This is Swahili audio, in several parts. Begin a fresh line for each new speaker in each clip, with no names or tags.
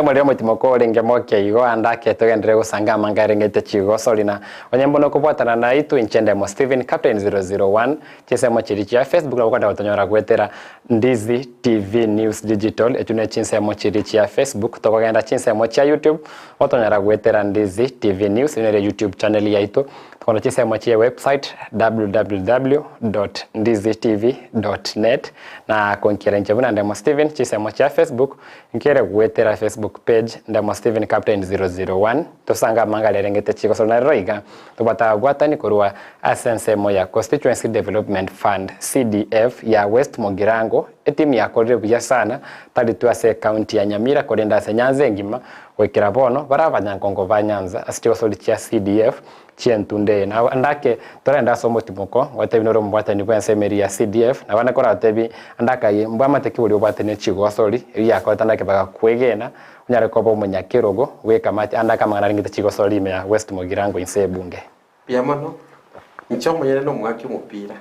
muri mutimoko ringe moke igo andake tugendere gusanga mangarengete chigo solina onyembono kubwatana na itu inchende mo Steven Captain 001 chisemo chiri cha Facebook ukanda watonyora gwetera Ndizi TV News Digital etune chinsemo chiri cha Facebook tokogenda chinsemo cha YouTube watonyora gwetera Ndizi TV News ine YouTube channel yaitu kono chisemo cha website www.ndizitv.net na konkere nchebuna ndemo Steven chisemo cha Facebook nkere gwetera Facebook page ndemo Steven Captain 001 tosanga mangalerengete chiko solina roiga tubata gwatani kurwa asensemo ya Constituency Development Fund CDF ya West Mogirango etimu ya korebuya sana tali tuase county ya Nyamira korenda senyanze ngima wekira bono barabanyankongo banyanza asityo soli cha CDF chientunde na andake torenda somo timoko watebinoro mbwatani bwensemeri ya CDF na bana kora tebi andaka ye mbwamateki buli obwatene chigo soli ya kotandake baga kwegena unyare kobo munyakirogo weka mati andaka mangana ngite chigo soli me ya West Mogirango insebunge
piamono nchomo yene no mwaki umupira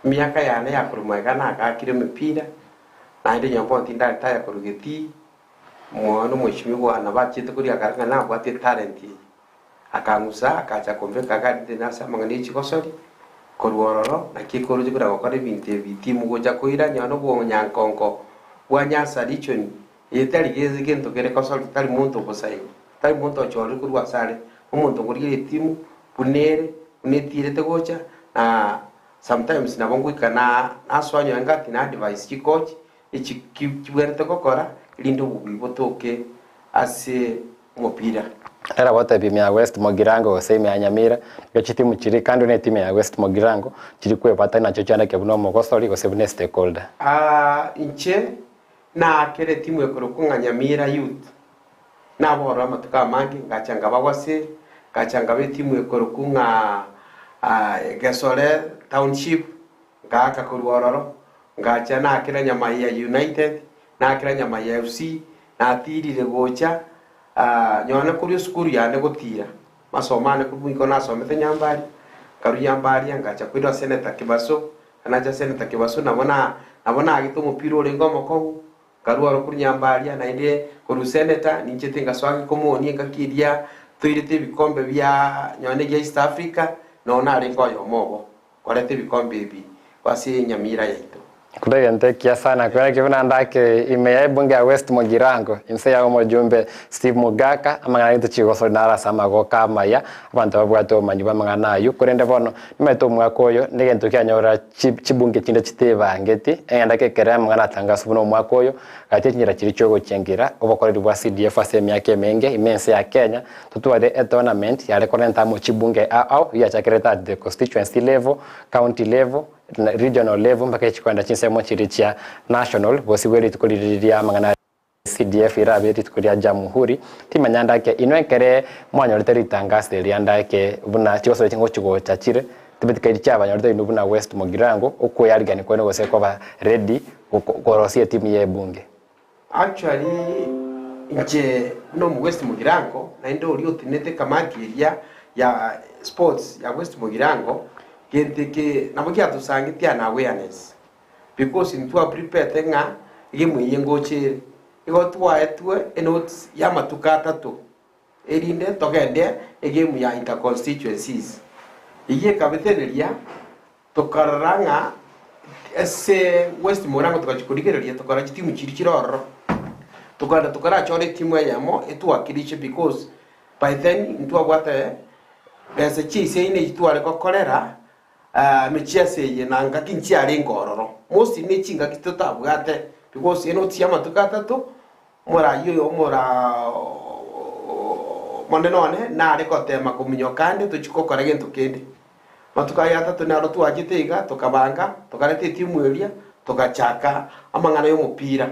miaka yane yakurumagana akakire umupira na inde nyambo tinda taya kurugeti mwana mwishimiwa na bachite kuri akaranga na bwate talent akangusa akacha kombe kakadi na samangani chikosori korwororo na kikoruje kura gukora ibintu biti mugoja kuira nyano bo nyankonko bwanyasa lichoni yetari geze gento kere kosori tari muntu bosai tari muntu chori kurwa sare umuntu ngurire timu punere unetire tegocha na sometimes nabongwika na aswanyo ngati na advice chikoch ichi kibwerte kokora lindo bubibotoke ase mupira
era wote bimya West Mogirango seme ya Nyamira yo chitimu chiri kandi ne timu ya West Mogirango chiri kwepata na chochana ke buno mogosori go sebune stakeholder
inche na kere timu ekorokunga Nyamira youth na bora matuka mangi ngachanga bagwase ngachanga be timu ekorokunga Gesole Township ngaka kurwororo ngacha na kira Nyamaya United na kira Nyamaya FC na tirire gocha nyona kuri skuru yane gotira masomane kubiko na somete nyambari karu nyambari ngacha kwira Senator Kibaso anaja Senator Kibaso nabona agito mupiro rengo moko karu aro kuri nyambari na inde kuri Senator ninche tenga swagi komoni ngakiria tuirete bikombe bya nyone ya East Africa nona rengo yo mobo korete bikombe bi kwasi Nyamira yaito
kudegente kia sana kwa kivuna ndake imeya bunge ya West Mogirango inse ya omojumbe Steve Mugaka amangana gitu chigoso nara sama go kama ya abantu babwato manyuba mangana yu kurende bono nimeto mwakoyo ndegento kyanyora chibunge chinde chiteba ngeti endake kera mangana tangaso buno mwakoyo kati nyira chiri chogo chengira obokoreri bwa CDF asemi yake menge imense ya Kenya tutuade a tournament ya rekorenta mo chibunge au ya chakreta the constituency level county level regional level mpaka chikwenda chinsemo chiri cha national bosibweri tukoliriria mangana CDF irabiri tukuria Jamhuri timanyanda yake inwekere mwanyo literitangase liandake buna chigoso chingo chigo chachire tibetikaidi chaba nyorite inubuna West Mogirango uko yarigani kwene gose kwa ready korosia timu ye bunge
actually nje no West Mogirango na ndo uri utinete kamati ya sports ya West Mogirango kenteke namukia tusangitia na awareness because intwa prepare nga yemu yengoche igotwa etwe enotes ya matuka tatu erinde togende egemu ya inter constituencies iye kabeteneria tokaranga ese West Mogirango tukachikurigereria tokara timu chiri chiroro tokara chore timu yamo etwakirishe because by then intwa gwate ese chise ine itware kokorera mechiase ye nanga kinchi ari ngororo most ni chinga kitotabwate because eno tiama tukatatu mora yo mora monenone na ari kotema kuminyo kandi tuchikokora gento kende matuka ya tatu na rotu agiteiga tukabanga tukarete timu eria tukachaka amangana yo mupira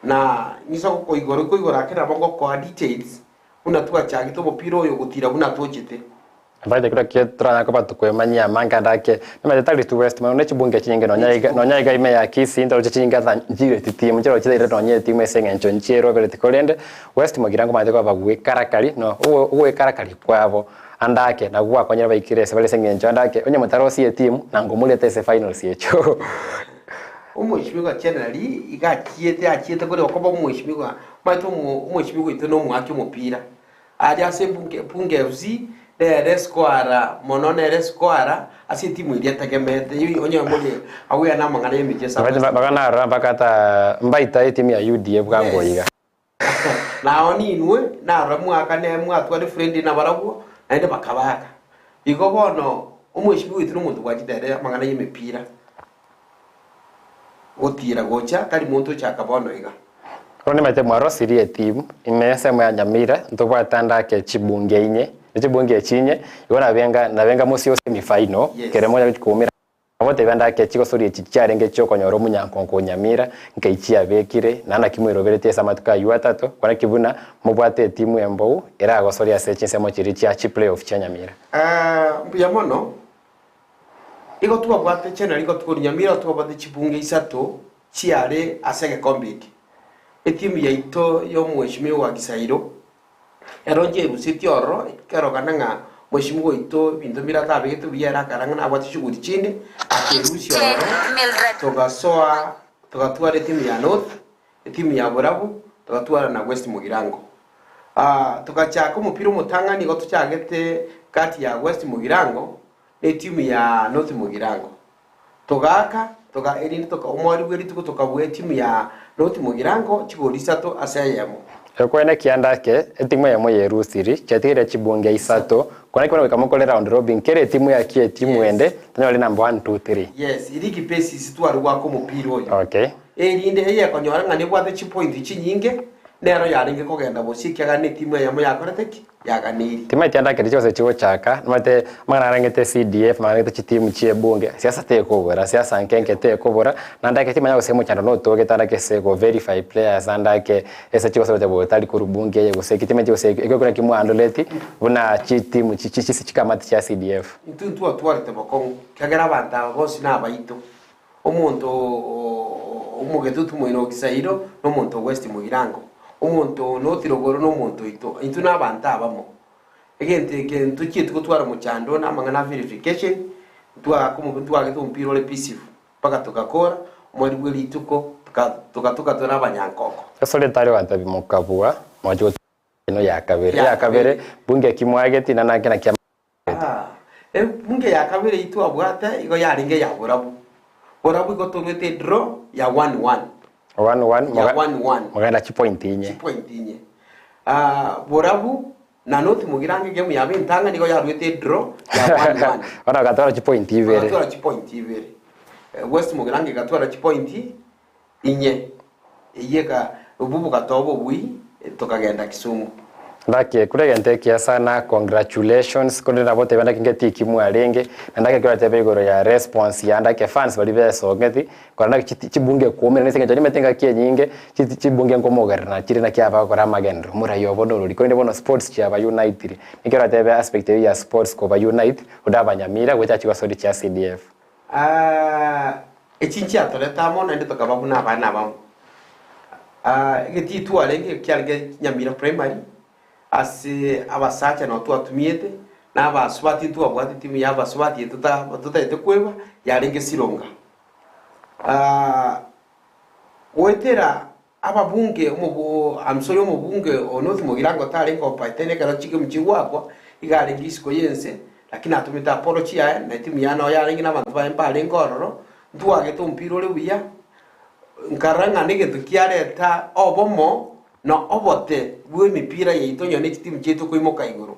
na niso ko igoro kera bongo ko details una tuachagito mupira yo gutira una tojete
Baada kura kietra kwa tukwemanya manga ndake nimetali tu West Mogirango chibunge chinyinge nonyaiga ime ya kisi ndo chichinga tha njire timu chero chire nonye timu esengencho nchero bele tikolende West Mogirango mande kwa bagwe karakari no uwe karakari kwabo andake na gwa konyera baikirese bale sengencho andake onye mutarosi timu na ngomule tese finals yecho
umwishimiwa generally igakiete kuri okoba umwishimiwa maito umweshimi gwito no mwaki umupira ari ase bunge FC de squara monone re squara ase timu iria tagemete onye muri awe na mangana yemichesa
bagana ramba kata mbaita timu ya UDF bwangoiga
na oni inwe na ramu akane mwatwari friend na barabu naende bakabaka iko bono umweshimi gwito n'umuntu gwakitere mangana yemipira otira gocha kali muntu chaka bono iga
Rone mate mwaro sirie timu imese mwa Nyamira ntobwatanda ke chibunge inye chibunge chinye yona venga musi yose mi final kere moja bikumira abote banda ke chiko sori chicyarenge cyo konyoro munyankonko Nyamira nkaichia bekire nana kimwiroberete samatuka yuatato kwana kibuna mubwate timu embo era agosori ase chinsemo chiri cha chi playoff cha Nyamira
mbuya mono iko tubwate chena iko tukuri Nyamira tubwate chibunge isato chiare asege kombiti etimu yaito yo mweshimiwa wa Gisairo yaronje rusiti oro kero kananga mweshimiwa ito bintu mirata begeto biyara karanga abati shuguri chini akerusi oro togasoa togatwara etimu ya North etimu ya Borabu togatwara na West Mugirango tugachaka umupira umutangani go tucyagete kati ya West Mugirango etimu ya North Mugirango togaka toga erindi toka umwari bweri tukabwe etimu ya North Mugirango chigori sato asayemo
kwene kiandake etimu ya moye rusiri chatire chibunge isato kwana kwana kamukole round robin kere timu ya kie timu ende tanyole number 1 2 3
yes iriki pesi situari wako mupira oyo
okay
erinde eye konyora ngane bwate chi point chinyinge nero yaringe kogenda bosiki agane timu ya moya koreteki yaganiri
timu tiandake cyose chigo chaka mate mangana rangete CDF mangana te timu chie bunge siasa te kobora siasa nkenke te kobora nandake timu ya semo chando no toge tandake sego verify players andake ese chigo sote botali kurubunge ye guseki timu cyose ego kuna kimu andoleti buna chi timu chi chikamati cha CDF
intuntu atwarte bakon kagera banda bose nabayito omuntu umugetutu moino Gisairo no muntu West Mugirango umuntu no tirogoro no muntu ito nabanta abamo egente ke ntukiye twara mu cyando namangana verification twa kumutwa geto mpiro le peaceful paka tukakora umuri bweli tuko tukatuka tora abanyankoko
solitari wantabi mukabua mwajo no yakabere bunge kimwageti nanake na kia
bunge yakabere itu abwate igo yaringe ya borabu igo tonwete draw ya 1-1 1-1
magana chi point inye
borabu na North Mugirango game ya bintanga nigo yarwete draw ya 1-1
ona gatwara chi point ibere
gatwara chi point ibere West Mugirango gatwara chi point inye iyeka ububu gatobo bui tukagenda Kisumu
ndake kuregente kia sana congratulations kodi na bote banda kingeti kimwarenge ndake kwa tebe igoro ya response ya ndake fans bali beso ngeti kwa ndake chibunge kuomera nese ngeti metenga kie nyinge chibunge ngomogara na chiri na kia ba kwa magendro mura yobono luri kodi bono sports chia ba United nikira tebe aspect ya sports ko ba United udaba Nyamira gwecha chiko sodi cha CDF
echinchi atoleta mo nende tokababuna abana bamo ngeti tu alenge kyalge Nyamira primary ase abasacha no twatumiete na abaswati tu abwati timu ya abaswati tutayete kweba yarenge sironga wetera ababunge umugo amsori umubunge North Mugirango tarengo paitene kara chike mchiwakwa igarenge isiko yense lakini atumita apology ya na timu ya no yarenge nabantu baempa lengororo nduage tumpiro lewiya nkaranga nige tukiareta obomo no obote bwe mipira yeito nyone timu chetu kuimoka iguru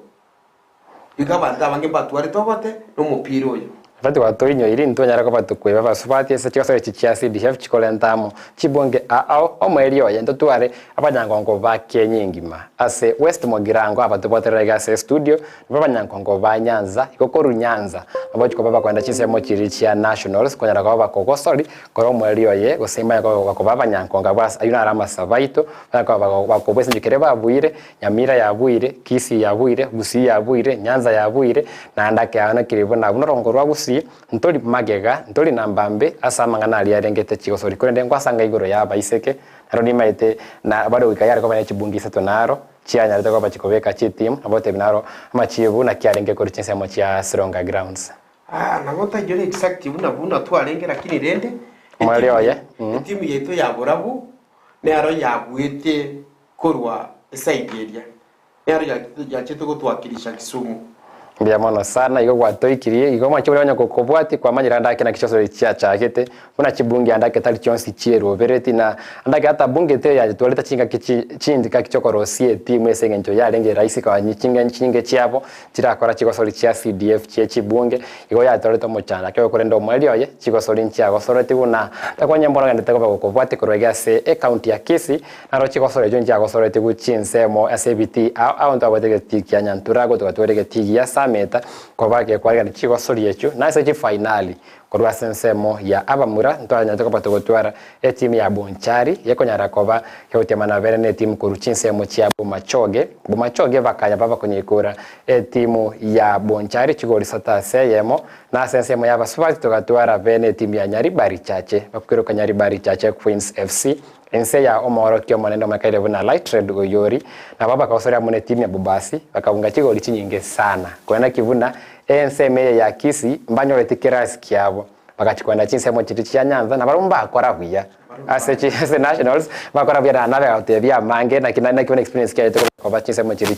bigabanda bange batware tobote no mupira oyo
fati watoinyo iri ntonyara ko batukweba basubati ese cyose chicyasi dihef chikolentamo chibonge ao omwerio yendo tuare abanyangongo ba Kenyingima ase West Mugirango abatuboterega ase studio abanyangongo ba Nyanza ikokoru Nyanza abachiko baba kwenda chisemo chiri chia nationals konyara ko bakogosori koro omwerio ye gosemba ko abanyangongo bas ayuna arama savaito bakobese njikere babuire Nyamira yabuire Kisi yabuire Busi yabuire Nyanza yabuire na ndake ana kiribona bunorongo rwagusi ntori magega ntori nambambe asamangana ali arengete chigosori kwende ngwasanga igoro ya baiseke naroni maite na bado wikayara ko bane chibungisa tonaro chianya rito ko bachikobeka chi team abote binaro amachibu na kiarenge ko richense mo chia Sironga grounds
nagota jore exact buna twarenge lakini rende
mwalio ye
timu yetu ya Borabu ne aro yabwete korwa side area yaro ya cheto gutwakirisha Kisumu
mbia mono sana igo gwatoikirie igo machobora onye kokobwati kwa manyira ndake na kichosoro chia chagete muna chibungi andake tali chonsi chiero bereti na andake hata bunge te ya twaleta chinga chindi ka kichokoro sie timu esengenjo ya lenge raisi kwa chinge chiabo chirakora chigosoro chia CDF chia chibunge igo ya twaleta mochana kyo korendo mwali oye chigosoro nchia gosoro tiguna takwanya mbona ngende takoba kokobwati korwega se account ya Kisi na ro chigosoro jo nchia gosoro tigu chinsemo SABT au ndo abotege tiki anyanturago twatwerege tiki ya meta kobake kwa gani chiko sori yechu na ise finali korwa sensemo ya abamura ntwanya tokopata gotwara timu ya Bonchari yekonyara koba yotemana vere ne timu kuruchinsemo chia Bumachoge bakanya baba konyekura timu ya Bonchari chigori sata seyemo na sensemo ya basubati tokatwara vene timu ya Nyaribari Chache bakuruka Nyaribari Chache Queens FC ense ya omoro kyo manendo makaile buna light red goyori na baba kaosora mune timu ya Bubasi bakaunga chigori chinyinge sana kwenda kivuna ense meye ya Kisi mbanyo letikirasi kiabo bakachikwenda chinsemo chiti chia Nyanza na barumba akora buya ase nationals bakora buya na nabe otebia mange na kinana kiona experience kia etoko kwa chinsemo chiti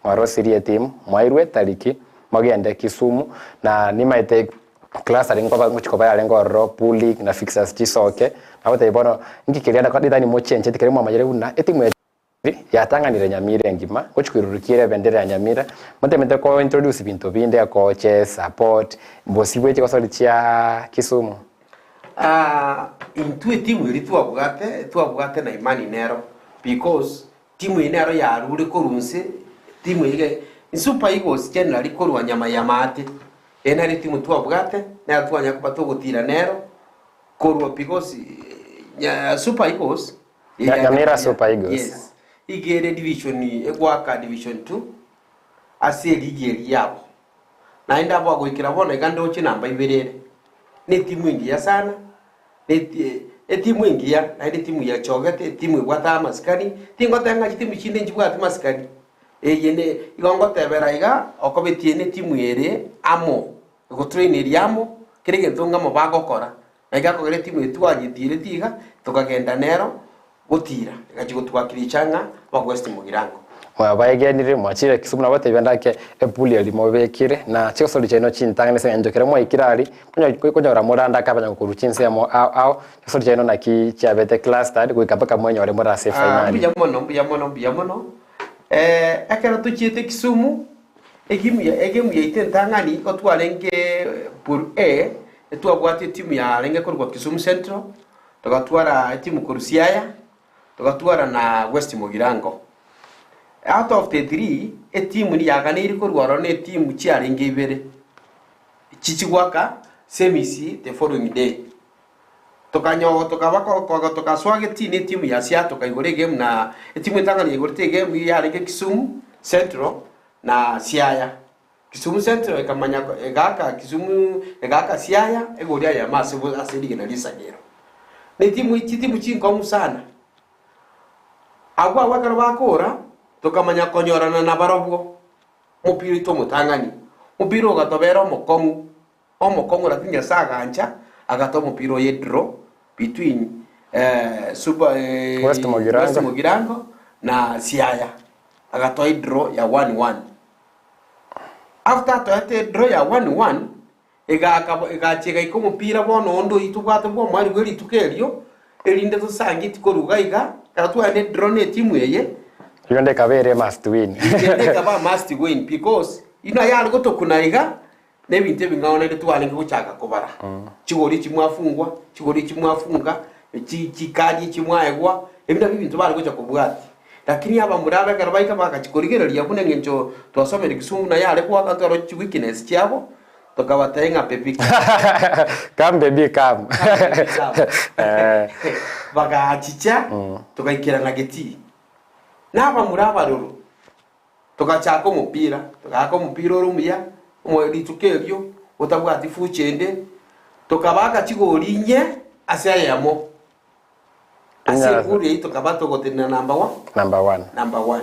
waro sirie team mwairwe tariki magende Kisumu na nimaite class alingoba muchikoba yalengo ro puli na fixers chisoke nabote ibono ngikirianda kwa dithani mochenche tikirimo amajere una etimu yatanganire Nyamira ngima kuchikwirurukire bendera ya Nyamira mutemete ko introduce bintu binde coaches support mbosibwe chikosoli chia Kisumu
intue timu iri twabugate na Imani Nero because timu inero yarure korunse timu ige Super Eagles generally korwa nyama ya mate enari timu twabugate na twanya kubato gutira Nero korwa because Super Eagles
Nyamira Super Eagles
yes igere division egwaka division 2 ase ligi yabo na enda bwa gwikira bona igando chi namba ibirere ni timu ingia sana ni timu ingia na ni timu ya chogete timu gwata maskani tingo tanga timu chinde njibwata maskani yene igongo tebera iga okobetie ni timu ere amo go trainer yamo kirege ntonga mo bagokora ega kogere timu etwanyitire tiga tukagenda Nero gutira gachigo twakirichanga wa West Mugirango
bayegenire mwachire Kisumu na bote bendake epuli alimobekire na chikosoli cheno chintanga nese njokere mwa ikirali kunya ramuranda kabanya kuruchinsemo au chikosoli cheno na ki chabete clustered kuikapaka mwenye wale mora se finali
biya mono akara tuchite Kisumu egemu ya itentangani ko twarenge pour twabwate timu ya renge korwa Kisumu Central tukatwara timu Kurusiaya tukatwara na West Mugirango out of the 3 timu ni yaganiri korwa ne timu chiarenge ibere chichigwaka semisi the following day tukanyo tukabako tukaswage timu ya sia tukaigore game na timu tangani igorte game ya renge Kisumu Central na Siaya Kisumu Central ekamanya egaka Siaya egoria ya masibu asili na lisagero ni timu chinkomu sana agwa wakara bakora tukamanya konyorana na barobwo mupiri to mutangani mupiro gatobera omokomu latinya saganja agato mupiro ye draw between
West
Mugirango na Siaya agato draw ya 1-1 after to draw ya 1-1 egachega iko mupira bono ondo itubwate bwo mwari gweri tukerio erinde tusangi tikoruga iga katwa ne drone timu yeye
yonde kabere must win
yonde kaba must win because ina yalo goto kunaiga ne binte bingaona twale nguchaka kobara chigori chimwafunga chikaji chimwaegwa ebinda bibintu bali gocha kubwati lakini aba murabe karabaika bakachikorigereria kunengencho twasomera Kisumu na yale kwa kantoro weakness cyabo tukabatenga pepi
kam baby kam
bagachicha tukaikira na geti naba muraba ruru tukachako mupira rumya umwe tukerio utabwati fuchende tukabaka chigorinye asayamo asekuri tukabato gotena number 1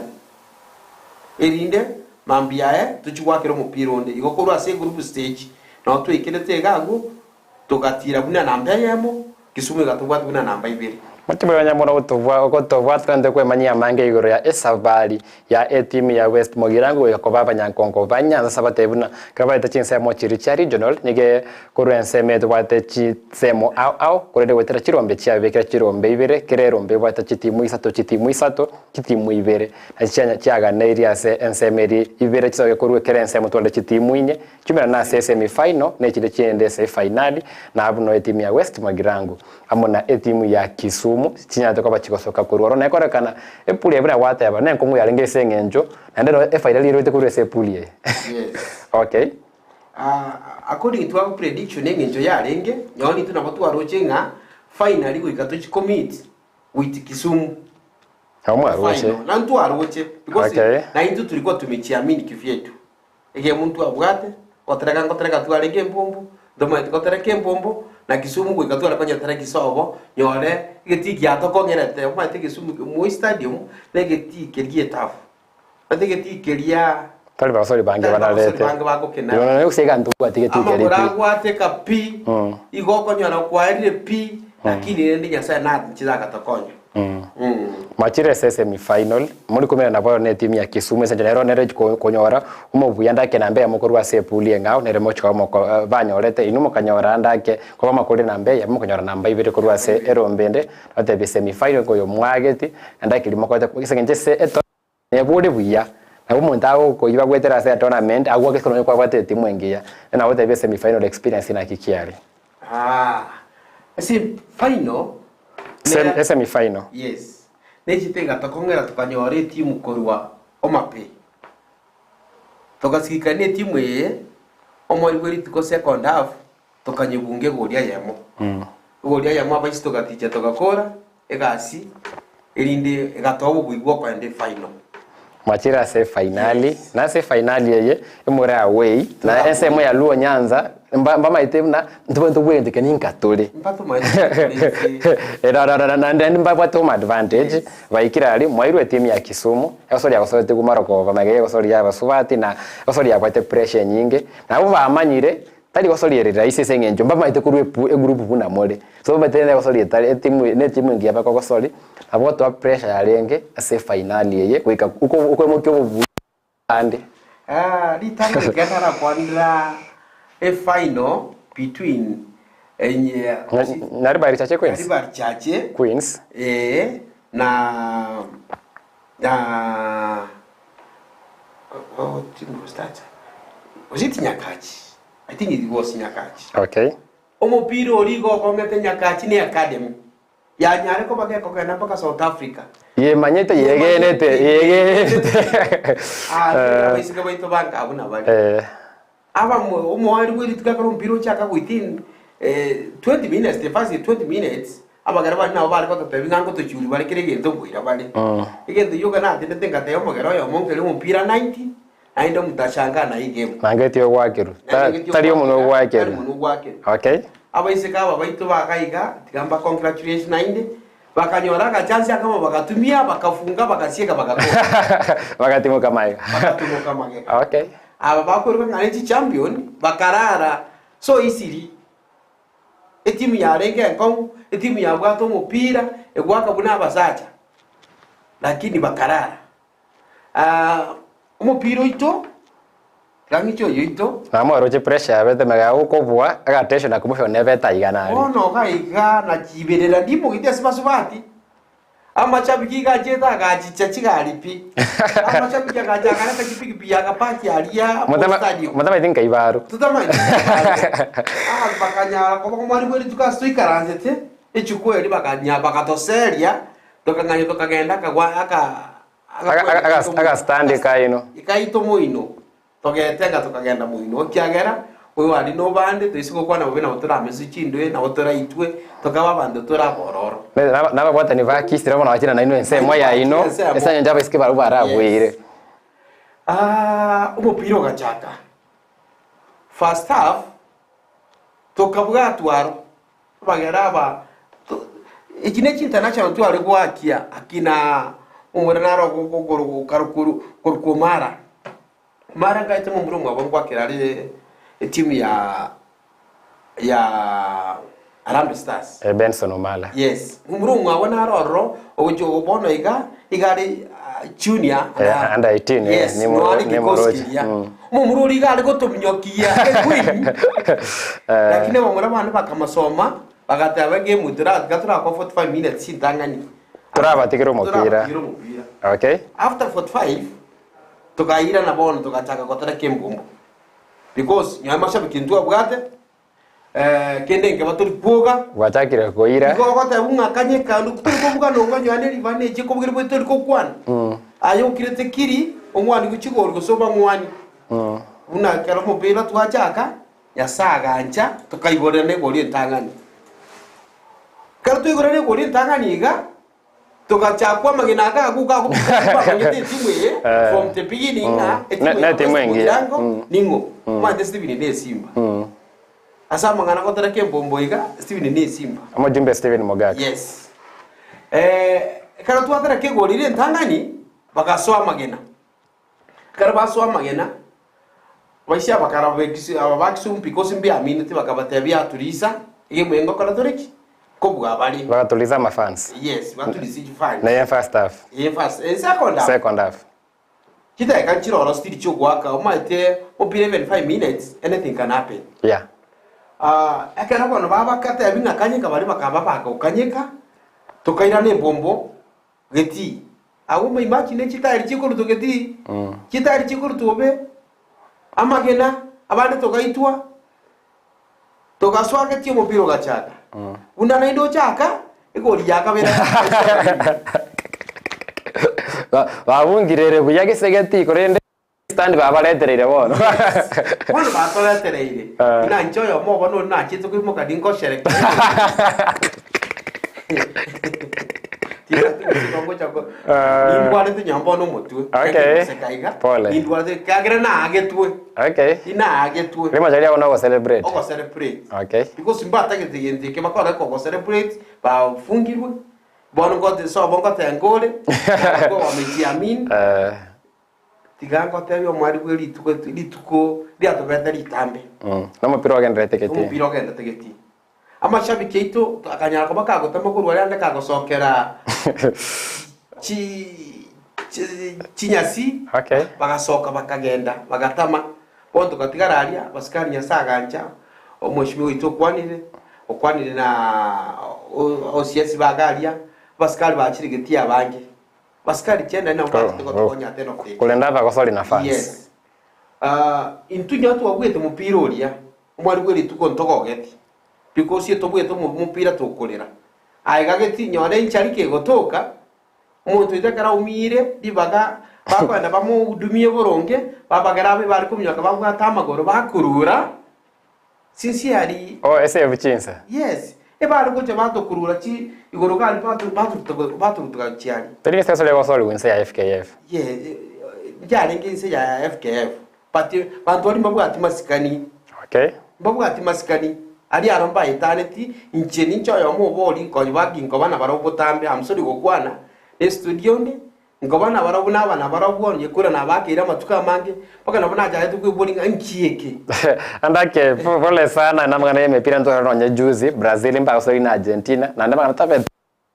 erinde mambiae tuchwakira mupira onde igokuru ase group stage na twikire tegago tukatira buna namba yemo Kisumu gatubwati buna namba 2
Matibu wanyamuna utuvwa twende kwe manyia mange iguru ya esabali ya timu ya West Mogirango yakoba banyankongo banyanza sabatebuna kabaita chinsemo chiri regional nige kuruenseme twate chitsemo au kurede wetera chirombe chiabekera chirombe ibere kirerombe bwata chitimu isato chitimu ibere achinya chiaga neiria se ensemeri ibere chisoge kurwe kerensemo twale chitimu inye chumera na semi final ne chide chiende se finali na abuno timu ya West Mogirango amona timu ya Kisumu chinya toka bachikosoka kurwaro na korekana epuli ebra wata yaba nenko mu yaringe sengenjo ndero final iro tekuru se puli. Yes. Okay.
According to our prediction engenjo yarenge nyoni tunabatu arochenga finally we got to commit with Kisumu.
Hamu aroche.
Na ntu aroche because
okay.
Na intu tulikuwa tumechiamini kivyetu. Ege muntu abwate otereka tuarege mbombo ndoma tukotereke mbombo na Kisumu kwa katwala kwenye tareki sobo nyore geti ya toko ngerete uma te Kisumu mu stadium le geti kelie tafu ate geti kelia
tali ba sori bange banalete yona ne usega ntu kwa geti kelia
amora kwa te kapi igoko nyora kwa ile pi lakini ndi nyasa na nchiza tokonyo machire semi final muri kumena na bwa ne timu ya Kisumu se genero nere konyora umuvuya ndake na mbeya mukuru wa sepulie ngao nere mochwa moko banyorete inumo kanyora ndake kwa makuri na mbeya mukonyora namba ibere kuru wa se erombende ate semi final ko yo mwageti ndake limoko ate kisenje se eto ne bode buya na umuntu aho ko iba gwetera se tournament agwa keskono kwa bate timu engia na wote semi final experience na kikiari semi final
semi final.
Yes. Nechitenga tokongera tukanyore timu korwa omape. Tokasikane timu omori kweri tuko second half tokanyebunge goria yamo. Goria yamo abaisi tokaticha tokakora egasi erinde egatobo bwigwa kwa ende final.
Machira se finali. Yes. Na se finali yeye emora away na ensemo ya Luo Nyanza mbama itemna ntubantu bwende keninka tole
mpato mai
na mbaba to advantage vaikira ali mwairwe timu ya Kisumu yasori yakosori kumaroko bamageye yasori yabasubati na yasori yakwate pressure nyinge na abo bamanyire tali yasori yerera ise ngenjo mbama ite kurwe group buna mole so batene yasori tali timu ngi yaba kokosori abo to pressure yarenge ase finali yeye kwika uko mukyo bubu ande
litano gana kwandira a final between
Naribari Chache Queens.
Naribari Chache
Queens.
What team was that? Was it Nyakachi? I think it was Nyakachi.
Okay.
Omopiro oligo kongete Nyakachi ni academy. Ya nyare ko bageko kana mpaka South Africa.
Ye manyete yegenete.
Bisika baito banka abuna bali. Aba umwari wiri tukakaro mpiro chaka within 20 minutes, the first 20 minutes abagara bana nabo bari ko tebinga ngo tucyuri bari kirege ndo bwira bari igende yoga na tende tenga tayo magara yo monkele mpira 90 aindo mutashanga na hii game
mangeti yo wakiru tari yo muno wakiru okay
abaiseka aba baito bakaiga tigamba congratulations 90 bakanyora ka chance kama bakatumia bakafunga bakasieka bakakora
bakatimo kamaga okay
aba bakuru ngalechi champion bakarara so easily etimu ya renge nkong etimu ya bwato mupira egwaka buna abasacha lakini bakarara umupira ito rangicho yito
namoro che pressure abete mega ukobwa agatesho na kumusho nebeta igana
ono kaiga na kiberera ndimo gitese basubati amachabiki gajeta gachicha chigalipi amachabiki gajaga kana kachipiki pia kapati alia
mutama idinka ibaru
tutama bakanya ko mwari bweri tukastuikaranzete echukwe ri bakanya bakatoseria tokanganya tokagenda kagwa aka
stand kaino
ikaito muino togetenga tokagenda muino kiagera we wali no bande tuisiko kwana bobena botora mesu chindwe na botora itwe tokaba bande tora bororo
naba bwata ni vakisira bona wakina na ino ensemo ya ino esa njaba isike baru baragwire
umupira gachaka first half tokabwa twaro bageraba ikinechi international twari gwakia akina umuranaro gogoro karukuru mara gaita mu mwabo ngwakira ari timu ya Harambee Stars.
Benson Omala.
Yes. Murungu abona roro ojo bono igari junior
under 18
yes,
ni Moroji.
Mumururi igari gotumnyokia queen. Lakini bamura bana bakamasoma bagataba game gatura kwa 45 minutes sintangani.
Turabatikira umupira. Okay.
After 45 tukaira na bono tukataka kotara kembumbu. Because nyama shabiki ntua bwate kende nke baturi kuoga
watakira koira
ko kota bunga kanye kandu turi kuvuga no ngwanyo ane rivane je ko bugire buturi ko kwana ayo kirete kiri omwani kuchigoro gusoma mwani una kero mupira twachaka yasaganja tukaigorane gori ntangani kero tuigorane gori ntangani ga tukachakwa magina ga kuka kuba ngete timwe from the beginning
na timwe
ningo mande Steven ne Simba asa mangana ko tara kembombo iga Steven ne Simba
amajumbe Steven Mogaka
yes kana twatara kegorire ntangani bakasoa magena kana basoa magena baisha bakara bekisi abakisum because mbi aminite bakabatebya turisa igemwe ngo kana toreki ko bwabali
bakatuliza ma fans
yes batulisi fans
na first half second half
kita kan chiro stili chogwaka umaite opire 5 minutes anything can happen
yeah
akana bono baba kata binga kanyika bali bakaba baka ukanyika tukaira ne bombo geti awu mai imagine chitari chikuru to geti chitari chikuru tobe amagena abande tokaitwa tokaswaka timo piro gachaka una naindo chaka igori yakabera
babungirere buyage segeti korende stand babaleterere bono
bono batoleterere ina njoyo mo bono na chitu kwimoka dingo shereka tira tuko chako indwale tu nyambo no motwe
okay pole
indwale kagera na agetwe
okay
ina agetwe
rema jali ona go celebrate
okay because mbata gete ke bakora ko celebrate ba fungirwe bono ngote so bongo tengole ko wamejiamini tigango tebyo mwari gweli lituko lyato betari tambe
no mupira wagenda teketi
mupira wagenda teketi amashabiki ito akanyara ko bakago tamakuru wali ande kago sokera chinyasi
okay
bagasoka bakagenda bagatama bonto katigararia basikani yasaganja omoshimi ito okwanire na OCS bagaria basikali bachirigetia abange basikali chenda na ubati tukotonya teno
kulenda bakosoli na fans
yes intunya tu wagwete mupira oria umwari gweri tuko ntogogeti because yeto bweto mupira tukolera aiga geti nyone ncharike gotoka umuntu itakara umire dibaga bakwenda bamudumie boronge babagarabe bari kumyaka babwata amagoro bakurura sincerely
ese buchinsa
yes bari goje batokurura chi igoro kandi batu tugachiani
tari sasa leo solo winse ya FKF
jari nginse ya FKF pati bantu bari mabwati masikani
okay
mabwati masikani ari aramba eternity incheni ncho yo muboli ko bagingo bana barobutambe amsori gokwana studio ndi ngobana barabuna bana barabonye kura nabakira matuka mange paka nabona jaye tukwiboni nkieke
andake pole sana na mwana yemepira ndo ronye juzi Brazil mba sorry na Argentina na ndaba tabe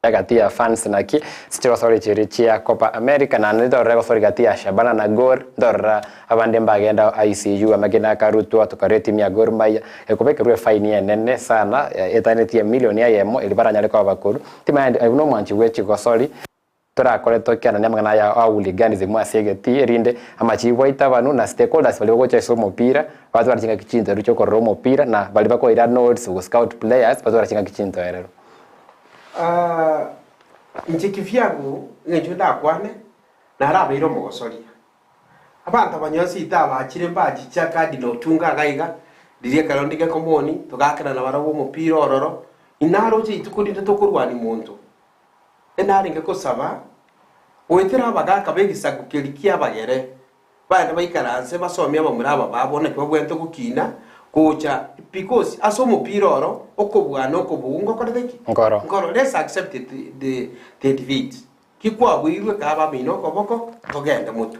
gatia fans naki still sorry chirichia Copa America na ndo rego sorry gatia Shabana na Gor ndora abande mbagenda ICU amagena karutu atukareti mia Gor Mahia ekubeke fine nene sana eternity ya milioni ya yemo ilibaranya leko abakuru tima no mwanchi wechi go sorry turakore tokiana nyamagana ya auliganize mwasegeti rinde amachibo itabanu na stakeholders bali gocha iso mupira batu barachinga kichinto rucho ko mupira na bali bako ira notes go scout players batu barachinga kichinto erero
nchikifyagu ngejo ndakwane na rabe iro mogosoria abantu abanyosi itaba kiremba gichaka dino tunga gaiga dirie karondike komoni tugakira na barabo mupira ororo inaro je itukudinde tokurwani muntu enaringe ko saba wetera bagaka begisa gukerikia bagere bana bayikaranse basomya bamuraba babona ko bwente gukina kocha because aso mupira oro okobwana okobungo kodeki ngoro let's accept the defeat kikwa bwirwe kaba mino koboko togenda mutu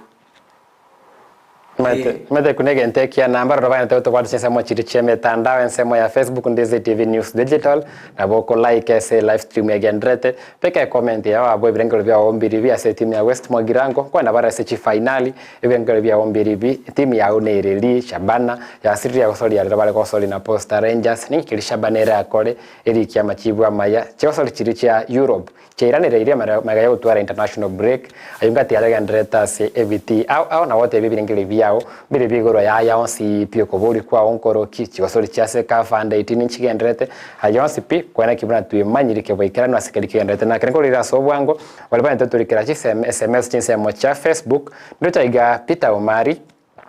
Mete kunege ntekia namba roba nteto kwa nsemo chirichie mitandao nsemo ya Facebook Ndizi TV News Digital na boko like ese live stream ya gendrete peke comment ya wabo ibirengero bya ombiri bya se timu ya West Mogirango kwa na bara sechi finali ibirengero bya ombiri bi timu ya Unereli Shabana ya Siri ya Osoli ya bale ko Osoli na Posta Rangers ni kili Shabana era akore eri kya machibu amaya Osoli chirichia Europe cheiranire iria magaya utwara international break ayunga tiara gendreta se EVT au na wote ibirengero byao bire bigoro ya onsi pio kobori kwa onkoro kichi Osoli chase ka fanda 18 inch gendrete ayonsi pi kwa kibuna tuyemanyirike boikera no asekalike gendrete na kenko lira sobwango walibana tuturikira chi SMS chinsemo cha Facebook ndo chaiga Peter Omari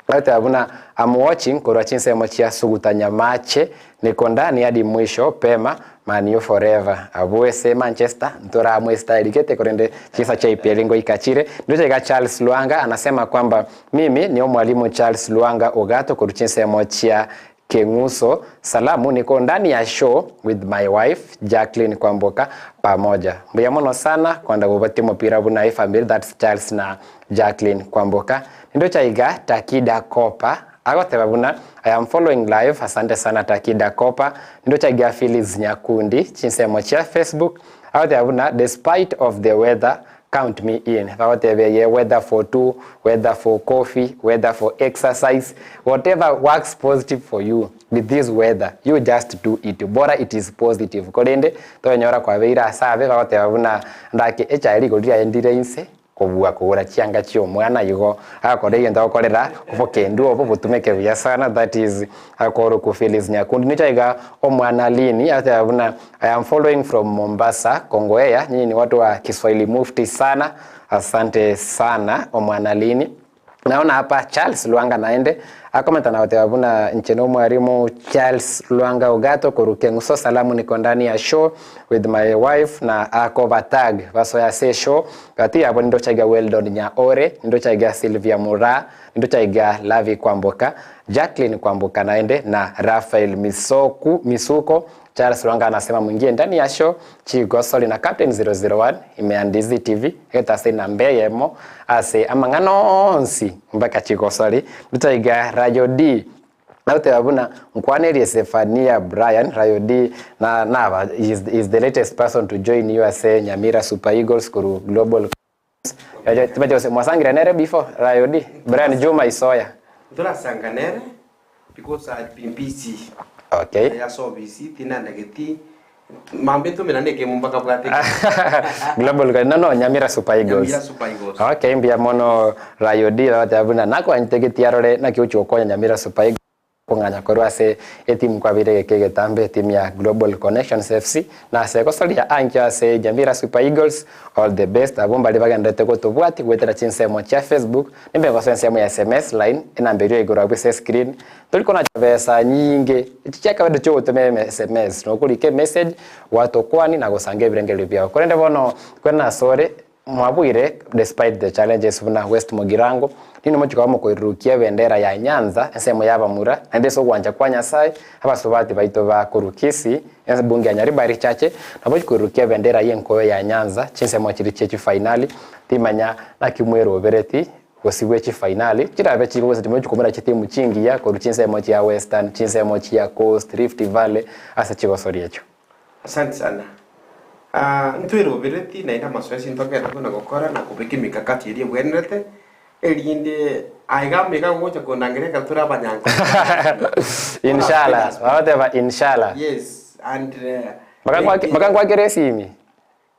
Lata abuna I'm watching kwa chinsemo cha sugutanya mache niko ndani hadi mwisho pema Man U forever abuese Manchester ntora amwe style kete korende chisa cha IPL ngo ikachire ndo chaiga Charles Luanga anasema kwamba mimi ni mwalimu Charles Luanga Ogato kwa chinsemo cha Kenguso salamu niko ndani ya show with my wife Jacqueline Kwamboka pamoja mbuya mono sana kwanda gubati mupira buna family that's Charles na Jacqueline Kwamboka ndo chaiga Takida Kopa agote babuna I am following live asante sana Takida Kopa ndo chaiga Phyllis Nyakundi chinsemo cha Facebook agote babuna despite of the weather count me in. Whether for two, whether for coffee, whether for exercise, whatever works positive for you with this weather, you just do it. Bora it is positive. Kolende to nyora kwa beira save bagote babuna ndake echairi godia endire inse kobua kugura chianga chio mwana yugo akore yenda okorera obokendu obobutumeke buya sana that is akoro ku Phyllis Nyakundi nichaiga omwana lini ate abuna I am following from Mombasa Kongo Air nyinyi ni watu wa Kiswahili mufti sana asante sana omwana lini naona hapa Charles Luanga naende akomenta na wote wabuna ncheno mwalimu Charles Luanga Ogato kurukenguso salamu niko ndani ya show with my wife na akova tag vaso ya se show kati hapo ndo chaiga Weldon nya ore ndo chaiga Sylvia Mura ndo chaiga Lavi Kwamboka Jacqueline Kwamboka naende na Rafael Misuko Charles Luanga anasema mwingie ndani ya show Chigosoli na Captain 001 imeandizi TV heta sina mbeyemo ase amangano onsi mpaka Chigosoli mtaiga Rayo D naute abuna mkwaneri Stefania Brian Rayo D na nava is the latest person to join USA Nyamira Super Eagles kuru global tumeje mwasangira nere before Rayo D Brian Juma Isoya
Ndola sanganere because I've been busy.
Okay.
Ya so busy tina negeti mambeto menaneke mumbaka bwate.
Global no Nyamira Super Eagles.
Nyamira Super Eagles.
Okay, mbia mono Rayo D watabuna nako antegeti yarore na kiucho konya Nyamira Super Eagles konganya korwa se etimu kwa vile kegetambe timu ya Global Connections FC na se kosalia anja se Nyamira Super Eagles all the best abomba libagandete ko tobwati kwetera chinsemo cha Facebook nimbe kwa sensemo ya SMS line enamberio igora kwa screen tuliko na chavesa nyingi ichicheka bado cho uteme SMS no kulike message watu kwani na gosange birengelo byao korende bono kwena sore mwabwire despite the challenges buna West Mogirango nino mochika wamo kuirukia bendera ya Nyanza ensemo yaba mura ndeso gwanja kwa Nyasaye abasobati baito ba kurukisi ense bunge ya Nyaribari chache nabochi kuirukia bendera yenkoyo ya Nyanza chinsemo chiri chechi finali timanya na kimwero bereti gosibwe chi finali kirabe chibuze timochi kumera chitimu chingi ya kuruchinsemo ya Western chinsemo ya Coast Rift Valley asa chigosori echo.
Asante sana. Ntwero bereti na ina masoesi ntoke tukuna gukora na kubiki mikakati iri bwenete elinde aiga mega ngocha konangereka turabanyanga.
Inshallah. Whatever inshallah.
Yes and
Makangwa keresimi.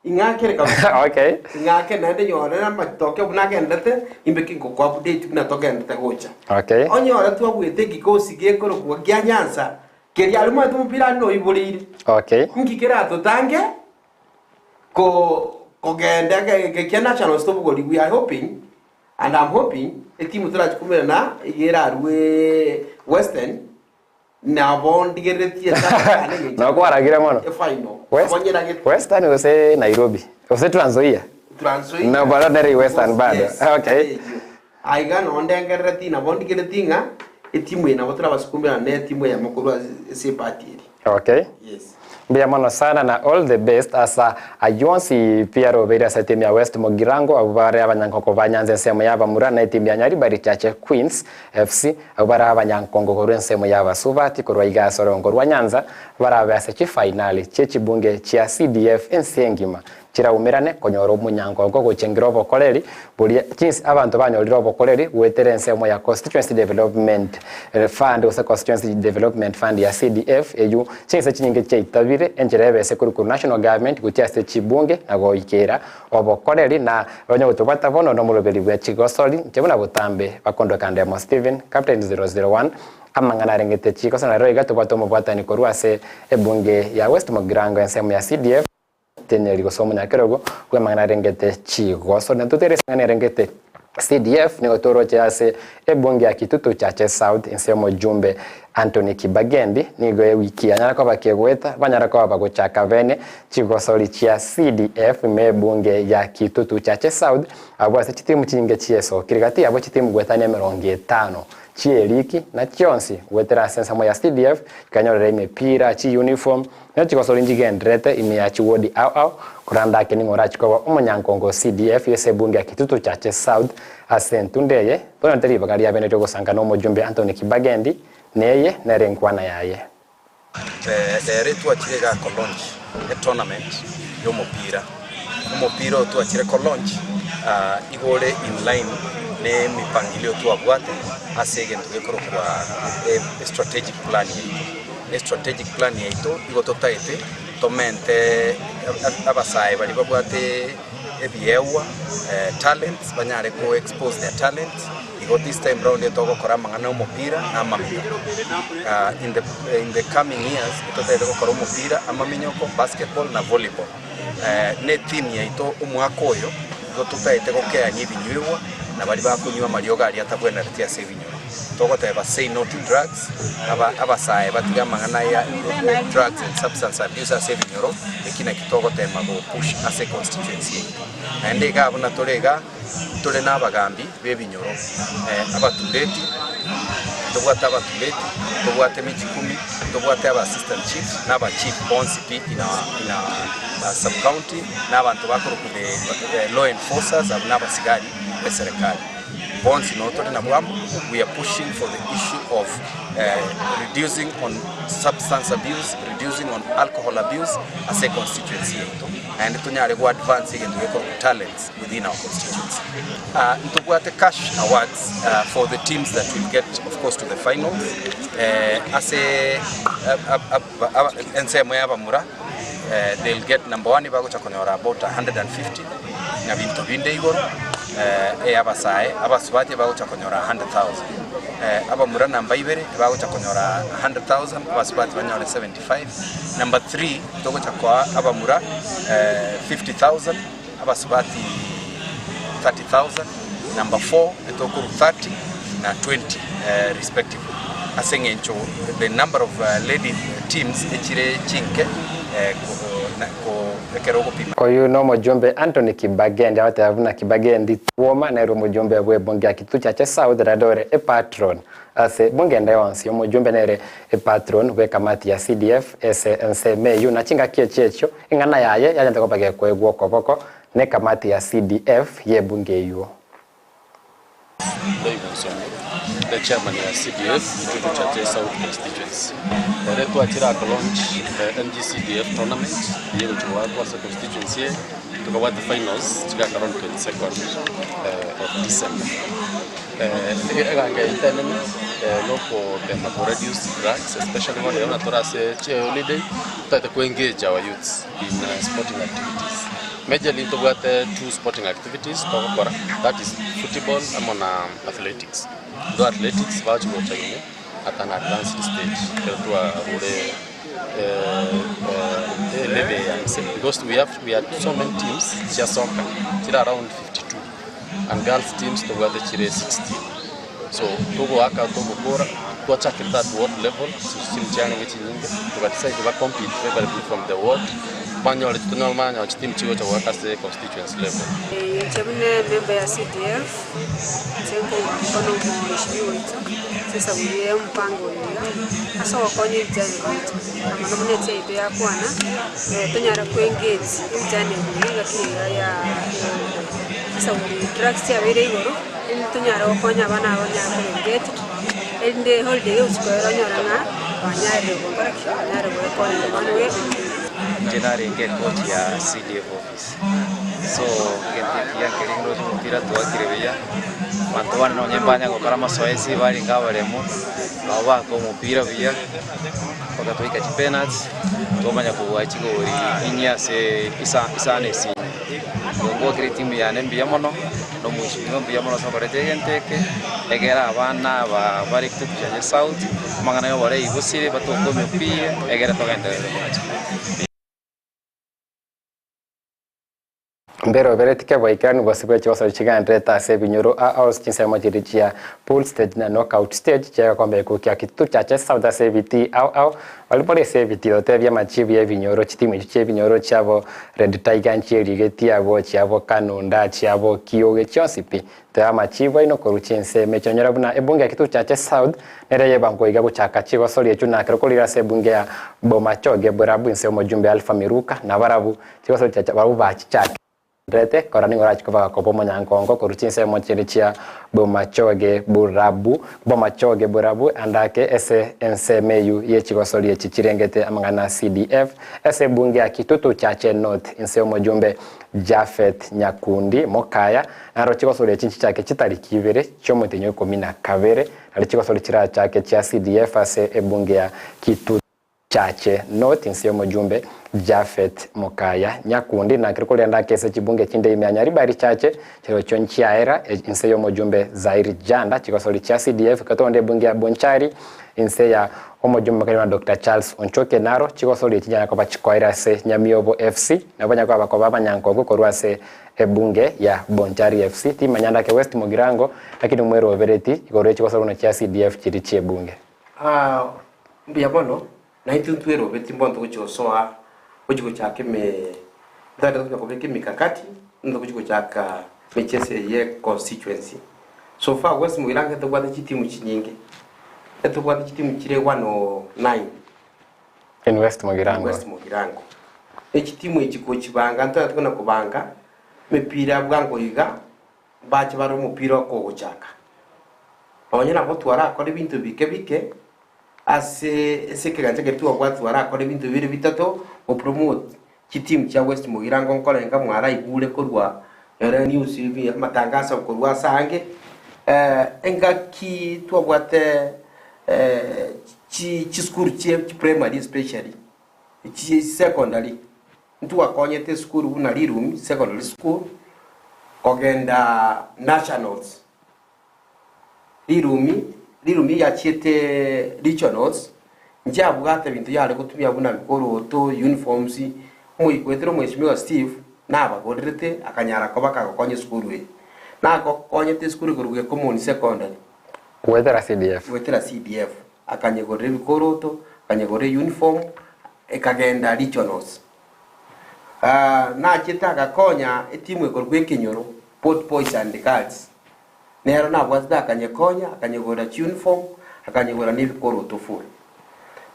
Ingakere kabisa.
Okay.
Ingake nande yone na matoke bunake ndete imbeki ngokwa update buna toke ndete gocha.
Okay.
Onyora tu abwete gikosi gekoro kwa gyanyansa. Keri aluma tu mpira no iburiri.
Okay.
Ngikira tutange kogenda ke national stop goal we are hoping and I'm hoping a team turachikumira na igera rwe Western na bondi gereti ta
na kwa ragira mono
final
Western ose Nairobi ose Trans Nzoia no bado Western bado okay
aiga no ndengereti na bondi gereti nga timu ina botura basukumira na timu ya makuru se party
okay
yes
mbia mono sana na all the best asa ayonsi pia rovera sa timu ya West Mogirango abare abanyankongo banyanze nsemo yaba murana timu ya Nyaribari Chache Queens FC abare abanyankongo ko nsemo yaba Subati ko rwaiga sorongo rwa Nyanza barabase chi finali chechibunge chia CDF ensengima chira umirane konyoro munyankongo guchengira obokoreri buri chins abantu banyorira obokoreri wetere nsemo ya Constituency Development Fund ose Constituency Development Fund ya CDF eyu chins chinyinge cheitabire enjerebese kuri national government gutia se chibunge nago ikera obokoreri na onye gutubata bono no muroberi bwa Chigosoli chebona butambe bakondo kandemo Steven Captain 001 amangana rengete Chigosoli na roiga tubata mu bwatani ko rwase ebunge ya West Mogirango ensemo ya CDF teneri gosomo nyakerogo kwa mangana rengete Chigosoli na tuteresa ngane rengete CDF ni otoro chase ebunge ya Kitutu Chache South ensemo jumbe Anthony Kibagendi nigo wiki anyara ko bakegweta banyara ko bagochaka bene Chigosoli chia CDF mebunge ya Kitutu Chache South abwase chitimu chinge chieso kirigati abo chitimu gwetane 50 chieliki na chionsi wetera sensa moya CDF kanyorera imepira chi uniform na Chigosoli njigendrete ime chiwodi au kuranda keningora chikoba umunyankongo CDF yese bunge ya Kitutu Chache South asentundeye tono teri bagari ya bene to gosanga no mujumbe Anthony Kibagendi neye nerenkwana yaye
lere twachirega ko launch a tournament y'umupira twachire ko launch igore in line ne mipangilio twabwate asege ndekoro kwa strategic plan yeito igototaite tomente abasai bali babwate ebiewa talents banyare ko expose their talents. This time round yetoko kora mangana umupira na amaminyo in the coming years itoteko kora umupira amaminyoko basketball na volleyball ne team yaito umwaka oyo gotutaite gokea nyibinywewa na bali bakunywa marioga ali atabwena ritia sebinywa toko teba say no to drugs abasaye batiga mangana ya drugs and substance abuse sebinyoro ekina kitoko tema go push as a constituency ande ga abuna torega tole nabagambi bebinyoro abatuleti tobwata abatuleti tobwate mijikumi tobwate aba assistant chief naba chief bonsipi ina sub county nabantu bakuru ku law enforcers abunaba sigari beserikali bonds noto na bwambo. We are pushing for the issue of reducing on substance abuse, reducing on alcohol abuse as a constituency and tunyare go advancing into talents within our constituency. Ntugwate cash awards for the teams that will get, of course, to the finals. As a ensemo yabamura, they'll get number 1 ibago chakonyora about 150 na bintu binde igoro abasaye abasubati ibago chakonyora 100,000 abamura namba 2 ibago chakonyora 100,000 abasubati banyora 75. Number 3 togo chakwa abamura 50,000 abasubati 30,000. Number 4 itoko 30 na 20 respectively. Asengencho the number of lady teams echire chinke
Oyu no mujumbe Anthony Kibagendi awate avuna Kibagendi tuoma na ero mujumbe bwe bonge ya Kitutu Chache South radore patron ase bonge ndayonsi yo mujumbe nere patron we kamati ya CDF SNCMU na chinga kiechecho ingana yaye yajante ko bage ko egwoko boko ne kamati ya CDF ye bunge yuo
the chairman of CDF, Kitutu Chache South constituency. The tuachira launch NGCDF tournament. Yego tuwa sa constituency. Tukawa the finals. Tuka around 22nd of December. Eganga intended no for them to reduce drugs, especially when they want to say holiday. That to engage our youths in sporting activities. Majorly to get 2 sporting activities. That is football and athletics. Do athletics vouch for training at an advanced stage to level because we have so many teams just soccer around 52 and girls teams to the 16. So to go aka to go to check that world level to sim challenge to decide to compete favorably from the world Banyo tunal manyo team chigo cha workers the constituency level.
Chamune member ya CDF sengo kono mheshimiwa wetu sasa uye mpango ya asa wakonye vijana wetu amana munete ibe ya kwana tunyara kwengage vijana mwinga kira ya sasa uri drugs ya bere igoro tunyara wakonya abana kwengage ende holiday uchikwera nyoranga banyare ngora kiyanyare wakone manwe
General coach ya CDF office. So ya kiringo mpira tuwakirebeya bantu bana nyembanya gukora amasoezi bari ngabaremo baba ko mupira biya bakatwika penalty tomanya kuwa kigori inyase isane si ngo kire timu ya nembiya mono no mushimwe mbiya mono sokorete genteke egera abana bari kutuja South mangana yo bare ibusire batoko mupira egera togenda
mbero beretike boikani bosibwe cyose kigandreta se binyoro aus kinsema kirichia pool stage na knockout stage cya kombe kukia kitu cha South CBT au walipole CBT otevya machibi ya binyoro chitimu cye binyoro cyabo Red Tiger nchiri geti abo cyabo Kanunda cyabo Kiyoge cyosipi ta machibo ino koruchense mechonyora buna ebunge kitu cha South nereye bango iga guchaka chigo sori ecuna krokolira se bunge ya Bomachoge Burabu inse omujumbe Alpha Miruka na barabu chigo sori cha baru bachichaka Rete korani ngorachi kuva kopo monyankongo koruchinse mochirichia Bomachoge Burabu andake ese NCMU yechigosoli yechichirengete amangana CDF ese bunge ya Kitutu Chache North inse omujumbe Jafet Nyakundi Mokaya aro chigosoli yechinchi chake chitari kibere chomutenyo komina kabere ali chigosoli chira chake cha CDF ase ebunge ya Kitutu Chache North inse omujumbe Jafet Mokaya Nyakundi na kirikoli andake ese chibunge chinde imyanyari bari chache chero chonchiaera inse yo mujumbe Zairi Janda chigosoli cha CDF katonde bunge ya Bonchari inse ya omujumbe kali wa Dr. Charles Onchoke naro chigosoli chijana kwa chikoira se Nyamiobo FC na banya kwa babanyankongo korwase ebunge ya Bonchari FC timanyanda ke West Mugirango lakini mwero overeti igoro chigosoli na cha CDF chirichi ebunge
mbia bono na itutwero beti mbondo kuchosoa kuchiko chake me ndada tukakobeke mikakati ndo kuchiko chaka mechese ye constituency so far West Mugirango tokwa chitimu chinyingi etokwa chitimu chire 109
in West Mugirango chitimu echiko chibanga ntwa tukona kubanga mepira bwango yiga bachi baro mupira ko guchaka abanyana ko twara akora ibintu bike ase kiganje getu watu warakora ibintu bibiri bitatu o promote kitimu cha West Mugirango nkorenga mwara ibule korwa era news ibi matangazo korwa sange engaki twabwate chi school chi primary especially chi secondary ntu akonyete school una lirum secondary school kogenda nationals lirumi yachete regionals njabugate bintu yale kutumya buna bikoroto uniforms muyikwetero mweshimiwa Steve nabagorete akanyara ko bakakonye school we nako konyete school kuruge common secondary wetera CDF
akanyegore bikoroto akanyegore uniform ekagenda regionals na chitaka konya etimu ekorwe kinyoro Port Boys and Girls nero nabwazda akanyekonya akanyegora uniform akanyegora n'ibikoroto full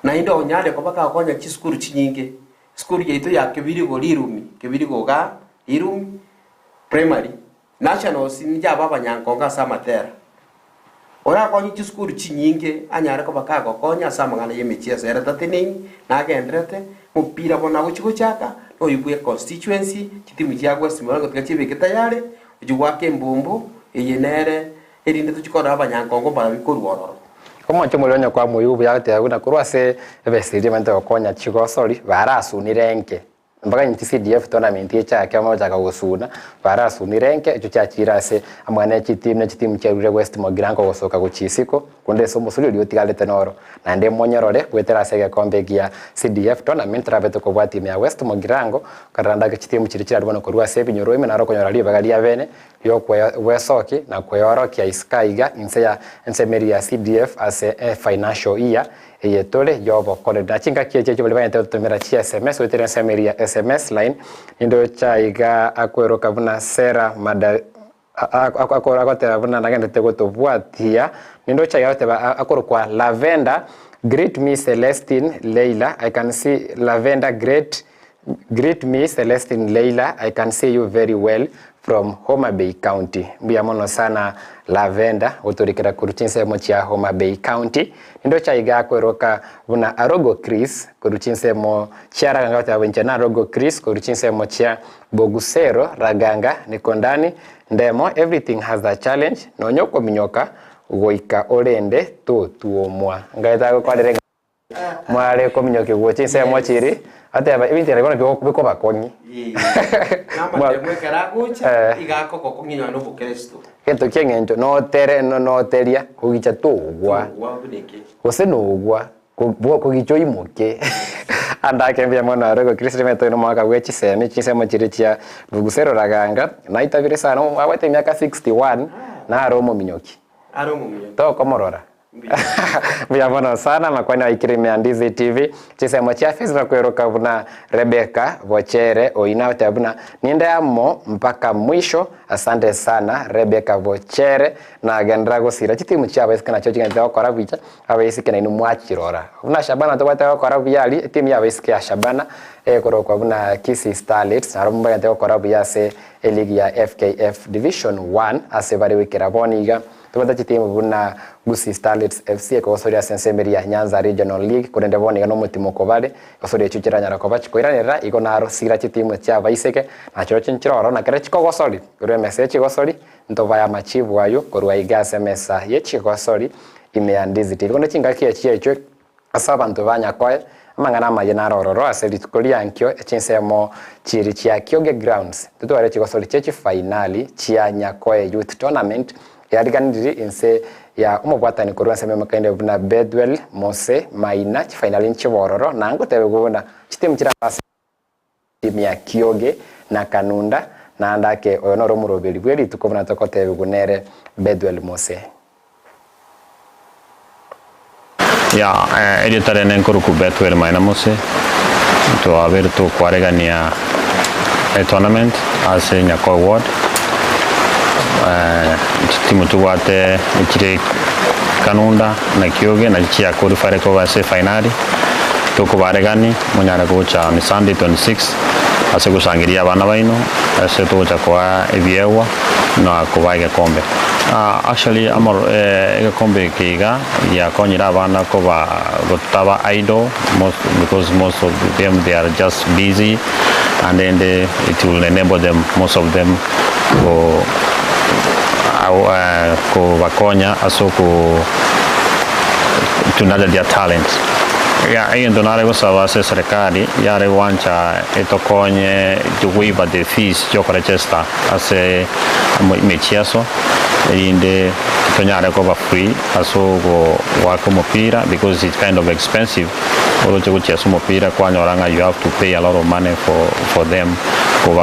na indo onyale ko bakakonya chi school chinyinge school yeito ya kebirigo ga irumi primary national sinja baba nyankonga samatera ora konyi chi school chinyinge anyare ko bakakonya samangana yemichese era tatening na gendrete mupira bona uchiko chaka no yubuye constituency kitimu cha West Mugirango tukachibeke tayari ujwake mbombo eyenere erinde tukikora abanyankongo barabikorwororo
komo chumulonya kwa muyubu yate aguna kurwase ebesiri mante okonya chigosori barasunirenke mpaka nti CDF tournament yecha kama chaka gusuna barasunirenke echo chachirase amwana chitimu cherure West Mugirango gosoka guchisiko kunde somo suli lyotigale tenoro na nde monyorore kwetera sege kombe gia CDF tournament rabeto ko bwati ya West Mugirango karanda ke chitimu chirichira rwano kurwase binyoro ime naro konyora libagali ya bene yo wesoki na kweyoro kia iskaiga inse ya ensemeri ya CDF as a financial year yetole yobo kole na chinga kieche bali banyete tumira chia SMS wetire semeria SMS line indo chaiga akwero kabuna sera mada akora gotera buna nagende tego tobwatia nindo chaiga goteba akoro kwa Lavender greet me Celestine Leila. I can see Lavender greet me Celestine Leila. I can see you very well from Homa Bay County. Mbia mono sana Lavender uturikira kuruchinse mochi ya Homa Bay County. Nindo chaiga kweroka buna Arogo Chris kuruchinse mo chiara gangata wenchana Arogo Chris kuruchinse mochi ya Bogusero Raganga nikondani ndemo everything has a challenge no nyoko minyoka goika orende to tuomwa ngaita kwa derega mware ko minyoke gochinse mochiri ateba ibinti rego biko bakonyi
namba mwekara gucha igako ko kunginywa no Kristo
kento kyengenjo no tere no teria kugicha tugwa
wabuneke
gose nugwa kugicho imuke andake mbia mwana rego Kristo meto no mwaka gwechi semi chisemo chirichia Bugusero Raganga naita vile sana awete miaka 61 na aromo minyoki to komorora mbia mwana sana makwani wa ikirime Andizi TV chisemo cha Facebook kweroka buna Rebecca Vochere oina tabuna niende amo mpaka mwisho. Asante sana Rebecca Vochere na gandrago sira chitimu cha abesikana chochi ngenda okora bicha abesikana inu mwachirora una Shabana to bata okora byali timu ya abesikia Shabana korokwa buna Kisii Starlets arumba ngenda okora byase eligi ya FKF Division 1 asebari wikira boniga tubata chitimu buna Kisii Starlets FC ko soria sensemeria Nyanza Regional League kurende boniga no mutimo kobale osoria chuchira nyara kobachi koiranira iko naro sira chitimu cha baiseke na chochi nchiroro na kare chiko gosori kure message gosori ntova ya machivu ayo korwa igase mesa yechi gosori ime Andizi TV kono chinga kiecho asaba ntovanya koe amangana mayena rororo aseri tukolia nkyo chinsemo chiri chia Kyoge Grounds tutware chigosori chechi finali chia Nyakoe Youth Tournament yadiganiri inse ya umubwatani korwa seme makainde buna Bedwell Mose Maina finali nchibororo nango tebe gubona chitimu chira timu ya Kyoge na Kanunda na andake oyonoro murobeli bweli tukobona tokotebe gunere Bedwell Mose
ya editare nenkuru ku Bedwell Maina Mose to aver to kwaregania a tournament as Nyakoe Ward timu tuwate chire Kanunda na Kyoge na chia qualify ko base finali toko baregani munyara gocha ni Sunday 26 ase gusangiria abana baino ase tocha kwa ebiewa na kubaige kombe actually amor kombe kiga ya konyira abana ko ba gotaba idol because most of them they are just busy and then it will enable them most of them ko bakonya aso ko tunada their talent ya hiyo ndo nare gusaba se serikali yare wancha etokonye juwiba the fees yo register ase mechiaso inde tonyare ko ba free aso go wako mopira because it's kind of expensive olo chego chiaso mopira kwa nyoranga you have to pay a lot of money for them ko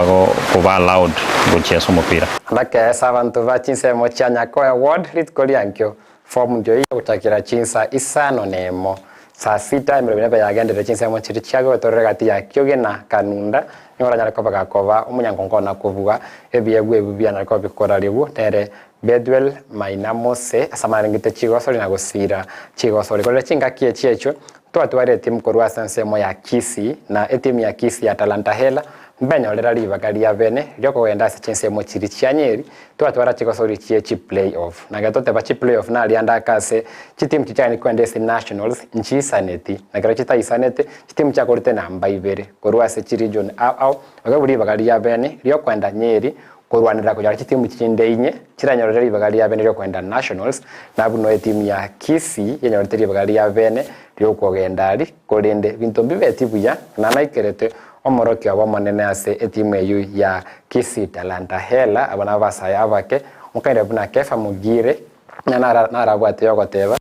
ba allowed go chiaso mopira
ndake sabantu vachinse mocha Nyakoe Ward litkoliankyo form ndio hiyo utakira chinsa isano nemo saa 6 imirobine yagendere chinse mochiri chiago torregati ya Kyoge na Kanunda nyora nyara kobaga kova umunyangongo na kuvuga ebiegwe bibia na ko bikora libu tere Bedwell Maina Mose asamarengite chigosori na gosira chigosori kole chinga kiechecho twatware timu korwa sansemo ya Kisii na etimu ya Kisii ya Talanta Hela mbenya olera libagalia bene lyoko wenda se chinse mochiri chianyeri twatwara chigosori chiechi playoff na gatote ba chi playoff na alianda kase chitimu chichani kwende se nationals nchi saneti na kira chita isanete chitimu cha korite namba 2 korwa se chi region au bagaburi bagalia bene lyokwenda Nyeri korwanira kujara chitimu chindeinye chiranyorera libagalia bene lyokwenda nationals na buno timu ya Kisii yenyorera libagalia bene lyokogenda kolende bintu bibeti buya na naikerete omoroki abo manene ase etimu eyu ya Kisii Talanta Hela abana basaya abake mukaire buna Kefa Mugire na narabwate yogoteba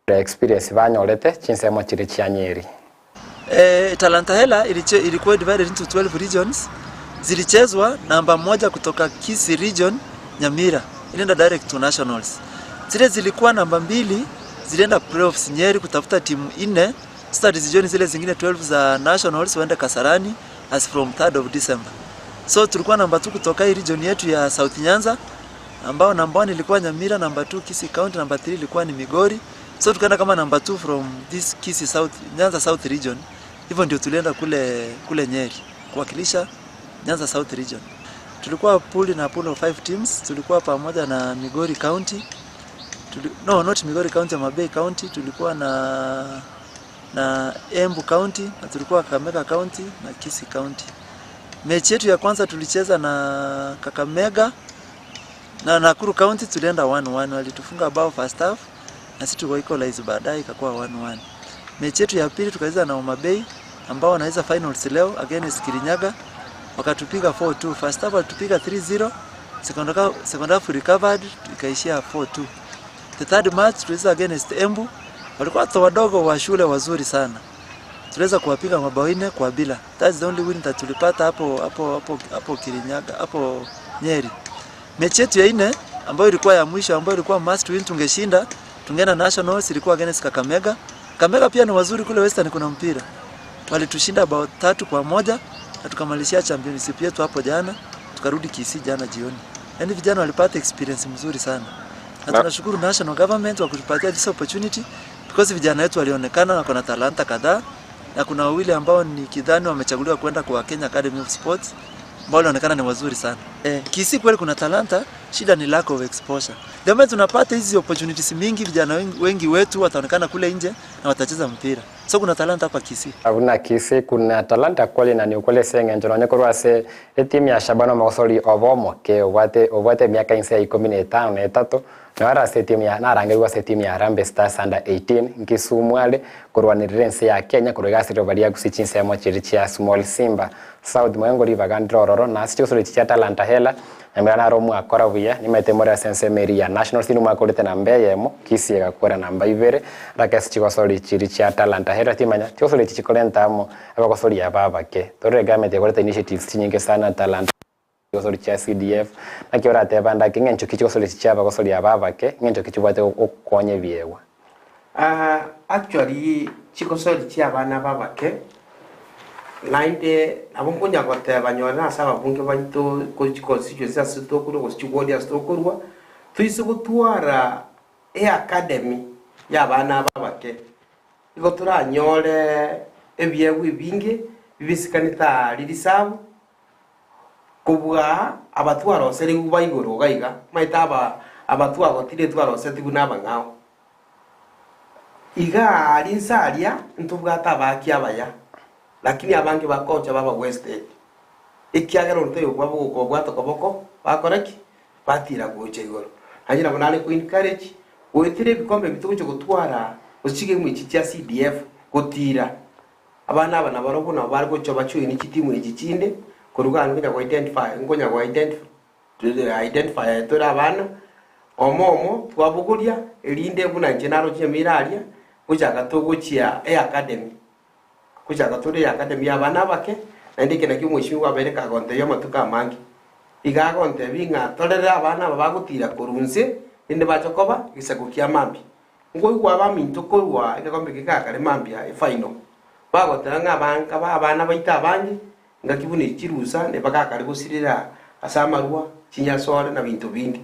experience banyorete chinsemo chiri chianyeri
Talanta Hela ilikuwa divided into 12 regions zilichezwa namba 1 kutoka Kisii region Nyamira ilienda direct to nationals. Zile zilikuwa namba 2 zilienda playoffs Nyeri kutafuta timu 4 sasa decision zile zingine 12 za nationals waende Kasarani as from 3rd of December. So tulikuwa namba 2 kutoka hii region yetu ya South Nyanza, ambao namba 1 ilikuwa Nyamira, namba 2 Kisii County, namba 3 ilikuwa ni Migori. So tukaenda kama namba 2 from this Kisii South, Nyanza South region. Hivyo ndio tulienda kule Nyeri kuwakilisha Nyanza South region. Tulikuwa pool na pool of 5 teams, tulikuwa pamoja na Migori County. Not Migori County, Mabei County, tulikuwa na Embu County, na tulikuwa Kakamega County na Kisii County. Mechi yetu ya kwanza tulicheza na Kakamega na Nakuru County, tulienda 1-1, walitufunga bao first half na sisi tuko equalize baadaye ikakuwa 1-1. Mechi yetu ya pili tukacheza na Homa Bay ambao wanaweza finals leo against Kirinyaga, wakatupiga 4-2. First half walitupiga 3-0, second half recovered ikaishia 4-2. The third match tulicheza against Embu, walikuwa watu wadogo wa shule wazuri sana. Tuliweza kuwapiga mabao 4-0. That's the only win that tulipata hapo Kirinyaga, hapo Nyeri. Mechi yetu ya 4 ambayo ilikuwa ya mwisho, ambayo ilikuwa must win, tungeshinda tungeenda nationals, ilikuwa against Kakamega. Kakamega pia ni wazuri, kule Western kuna mpira. Walitushinda bao 3-1 na tukamalizia championship yetu hapo jana, tukarudi Kisii jana jioni. Yaani vijana walipata experience mzuri sana. Na tunashukuru national government kwa kutupatia this opportunity because vijana wetu walionekana wako na talanta kadhaa, na kuna wawili ambao ni kidhani wamechaguliwa kwenda kwa Kenya Academy of Sports ambao wanaonekana ni wazuri sana. Kisii kweli kuna talanta, shida ni lack of exposure. Ndio tunapata hizi opportunities mingi, vijana wengi wetu wataonekana kule nje na watacheza mpira. So kuna talanta hapa Kisii.
Kuna Kisii kuna talanta kweli, na ni ukweli senga njonya kwa se timu ya Shabana Magosori obomo ke obate miaka 15 na 3 na wara se timu ya narangerwa se timu ya Harambee Stars under 18 nkisumwale kurwanirira nse ya Kenya kuregasiro balia gusichinse ya mochirichi ya Small Simba South Mwengo Rivagandrororo na sicho suri cha talanta hela na romu akora buya ni metemora sense meri ya national sinu makolete na mbeyemo Kisii gakora namba 2 rakasi chiko sori chirichi ya talanta hela timanya chiko sori chikolenta amo abakosori ya babake torre gamete kolete initiatives chinyinge sana talanta gosori cha CDF na kiora tebanda kingencho kichiko sori chiaba gosori ya babake ngencho kichubate okonye biewa.
Actually chiko sori chiaba na babake nainde abungunya gote banyona saba bunge banto ko constituency asitokuru ko chigodi asitokurwa tuise gutwara academy ya bana babake iko turanyore ebyewe binge bibisikanita lilisabu kubwa abatwaro seri ubayigoro gaiga maitaba abatwaro tire twaro seti kunaba ngao iga alinsalia ntubwata baki abaya lakini abangi bakocha baba Wested ikiagero nteyo kwabo gukobwato koboko bakoraki batira goche igoro hanyira bonane ku encourage wetire bikombe bitugo gutwara ucige mu iki cya CDF gutira abana barobo na bari gocho bacuye ni kitimu igikinde kurugana ngonya go identify tora abana omomo twabuguria elinde buna njenaro je miralia kujaga togochia academy kujaga tore academy abana bake ndike na kimwishimi wa bereka gonte yo matuka mangi iga gonte binga torere abana babagutira kurunze inde bachokoba gisagukia mambi ngoi kwa baminto korwa igakombe kikakare mambi ya final bagotera ngabanka abana baita abangi ngakibune chirusa ne bagakare gusirira asamarua chinyasore na bintu bindi.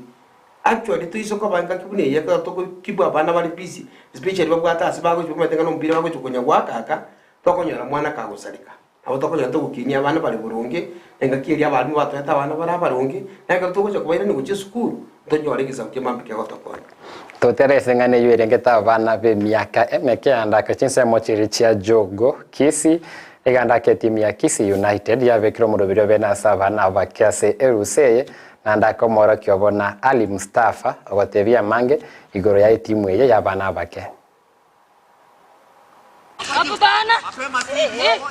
Actually tuisoko banga kibune yaka toko kibu abana bali busy especially babwata asibago chukumetenga no mpira bago chukunya gwakaka tokonyora mwana kagusarika abo tokonyora tugukinya abana bali burungi engakiri abantu batweta abana bara barungi nanga tugocha kubaira ni guche skuru tonyore gizamke mambike gotokona
toterese ngane yuerengeta abana be miaka emeke andaka chinse mochirichia jogo Kisii egandake timu ya Kisii United yabekiro murobiro bena sabana bakiase eruseye nandako moro kiobona Ali Mustafa ogotebia mange igoro ya timu ye yabana bake.
Hapo bana.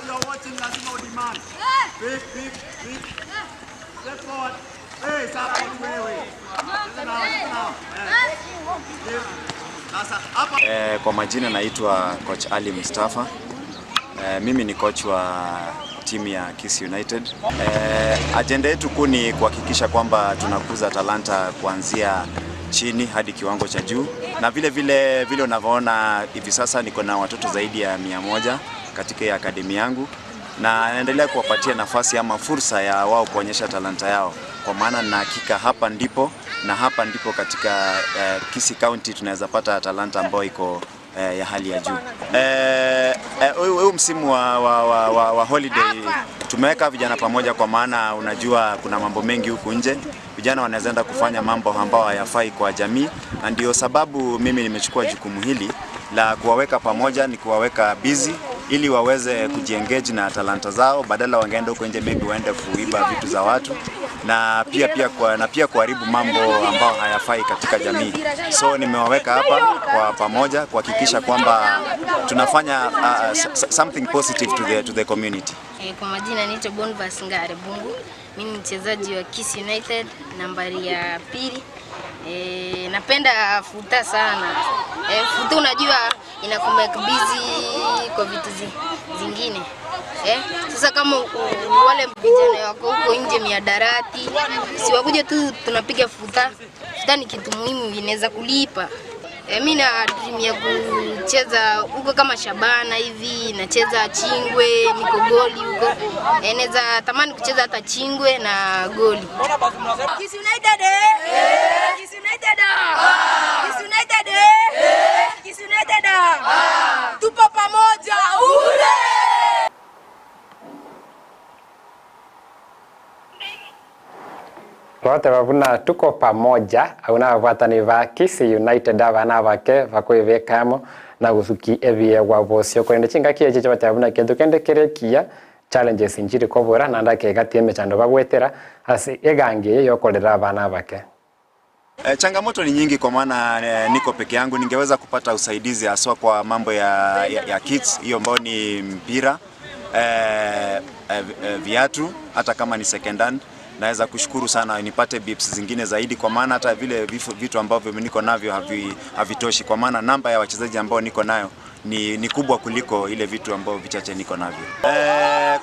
You're watching lazima udemand. Big. Step forward. Hey, support wewe.
Kwa majina naitwa coach Ali Mustafa. Mimi ni coach wa timu ya Kisii United. Agenda yetu kuu ni kuhakikisha kwamba tunakuza talanta kuanzia chini hadi kiwango cha juu, na vile unavyoona hivi sasa niko na watoto zaidi ya 100 katika akademi yangu, na naendelea kuwapatia nafasi ama fursa ya wao kuonyesha talanta yao, kwa maana na hakika hapa ndipo katika Kisii County tunaweza pata talanta ambayo iko ya hali ya juu. Huu msimu wa holiday tumeweka vijana pamoja, kwa maana unajua kuna mambo mengi huku nje, vijana wanaenda kufanya mambo ambayo hayafai kwa jamii, na ndio sababu mimi nimechukua jukumu hili la kuwaweka pamoja, ni kuwaweka busy ili waweze kujiengage na talanta zao, badala wangeenda huko nje maybe waende kuiba vitu za watu na pia kuharibu mambo ambayo hayafai katika jamii. So nimewaweka hapa kwa pamoja kuhakikisha kwamba tunafanya something positive to the community.
Kwa majina naitwa Bonvas Ngare Bungu. Mimi ni mchezaji wa Kisii United nambari ya 2. Napenda futa sana. Futa unajua inakumake busy kwa vitu zingine. Sasa kama wale vijana wako huko nje miadarati, si wakuje tu tunapiga futa. Futa ni kitu muhimu, inaweza kulipa. Mimi na dream ya kucheza huko kama Shabana hivi, nacheza Chingwe, niko goli huko. Naweza tamani kucheza hata Chingwe na goli.
Kisii United Kisii United Kisii United Kisii United tupo pamoja ule.
Wote wabuna tuko pamoja auna watani va Kisii United abana bake bakwibekamo na gusuki ebie gwabosio kwende chinga kiye cyo batabuna kendo kende kerekia challenges injiri kobora na ndake gateme chando bagwetera hasi egangiye yokorera abana bake.
Changamoto ni nyingi, kwa maana niko peke yangu. Ningeweza kupata usaidizi haswa kwa mambo ya kids, hiyo ambao ni mpira, viatu, hata kama ni second hand. Naweza kushukuru sana nipate bips zingine zaidi, kwa maana hata vile vitu ambavyo niko navyo havitoshi, kwa maana namba ya wachezaji ambao niko nayo ni kubwa kuliko ile vitu ambavyo vichache niko navyo.